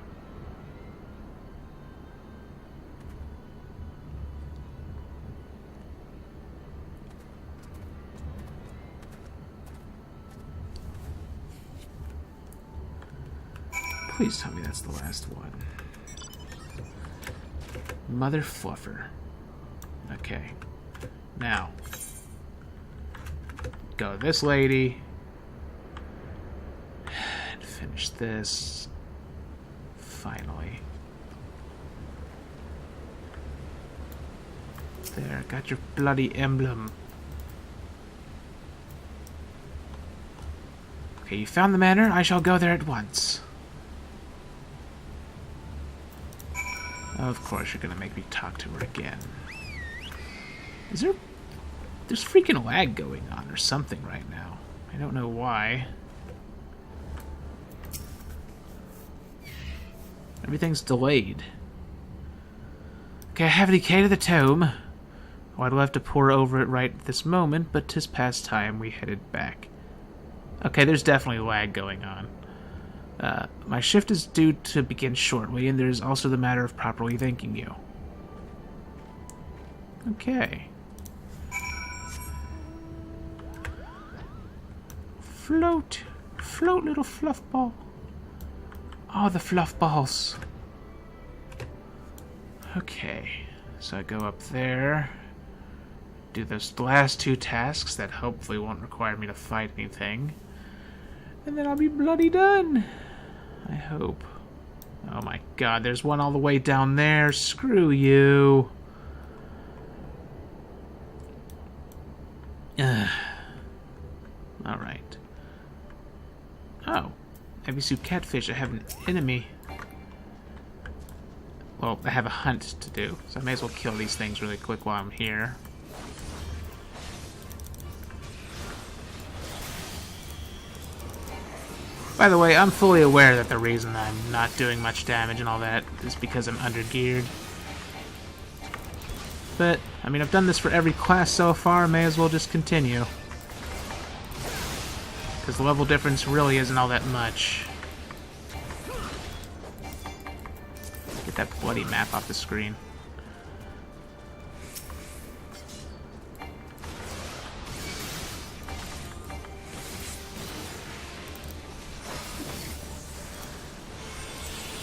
Please tell me that's the last one. Mother fluffer. Okay. Now. Go to this lady. And finish this. Finally. There, got your bloody emblem. Okay, you found the manor. I shall go there at once. Of course, you're gonna make me talk to her again. Is there... There's freaking lag going on or something right now. I don't know why. Everything's delayed. Okay, I have a decay to the tome. Oh, I'd love to pour over it right at this moment, but 'tis past time we headed back. Okay, there's definitely lag going on. My shift is due to begin shortly, and there's also the matter of properly thanking you. Okay. Float. Float, little fluff ball. Oh, the fluff balls. Okay. So I go up there. Do those last 2 tasks that hopefully won't require me to fight anything. And then I'll be bloody done. I hope. Oh my god, there's one all the way down there. Screw you. Alright. Oh. Ebisu catfish, I have an enemy. Well, I have a hunt to do, so I may as well kill these things really quick while I'm here. By the way, I'm fully aware that the reason I'm not doing much damage and all that is because I'm under-geared. But, I mean, I've done this for every class so far, may as well just continue. Because the level difference really isn't all that much. Get that bloody map off the screen.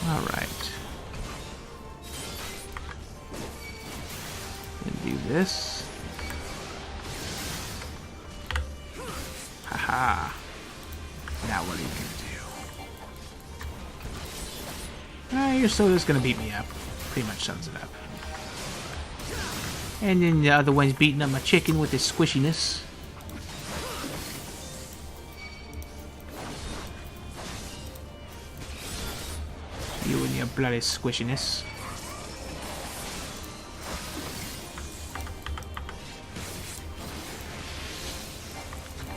Alright. And do this. Haha. Now what are you gonna do? Your soda's gonna beat me up. Pretty much sums it up. And then the other one's beating up my chicken with his squishiness. You and your bloody squishiness.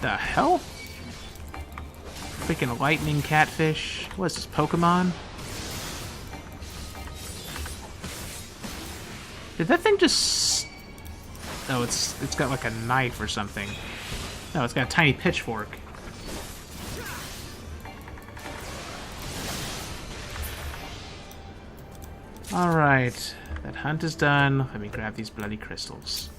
The hell? Freaking lightning catfish. What is this, Pokemon? Did that thing just... Oh, it's got like a knife or something. No, it's got a tiny pitchfork. Alright, that hunt is done. Let me grab these bloody crystals.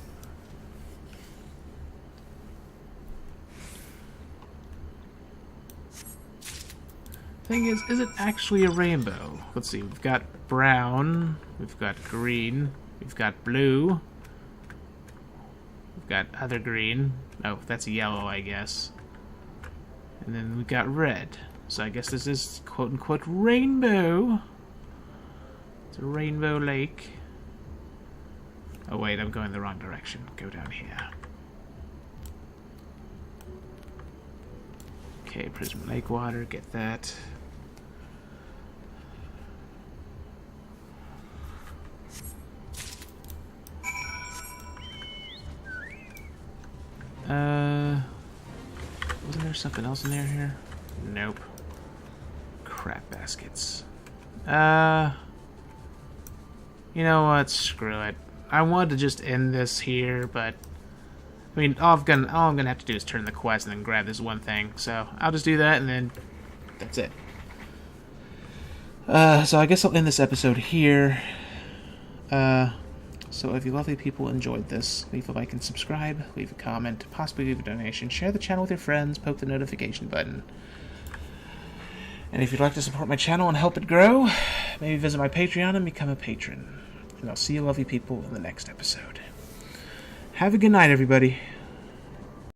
Thing is it actually a rainbow? Let's see, we've got brown, we've got green, we've got blue, we've got other green. Oh, that's yellow, I guess. And then we've got red. So I guess this is quote-unquote rainbow. It's a rainbow lake. Oh wait, I'm going the wrong direction. Go down here. Okay, Prism Lake water, get that. Wasn't there something else in there here? Nope. Crap baskets. You know what? Screw it. I wanted to just end this here, but I mean, all I'm gonna have to do is turn the quest and then grab this one thing. So I'll just do that, and then that's it. So I guess I'll end this episode here. So if you lovely people enjoyed this, leave a like and subscribe, leave a comment, possibly leave a donation, share the channel with your friends, poke the notification button. And if you'd like to support my channel and help it grow, maybe visit my Patreon and become a patron. And I'll see you lovely people in the next episode. Have a good night, everybody.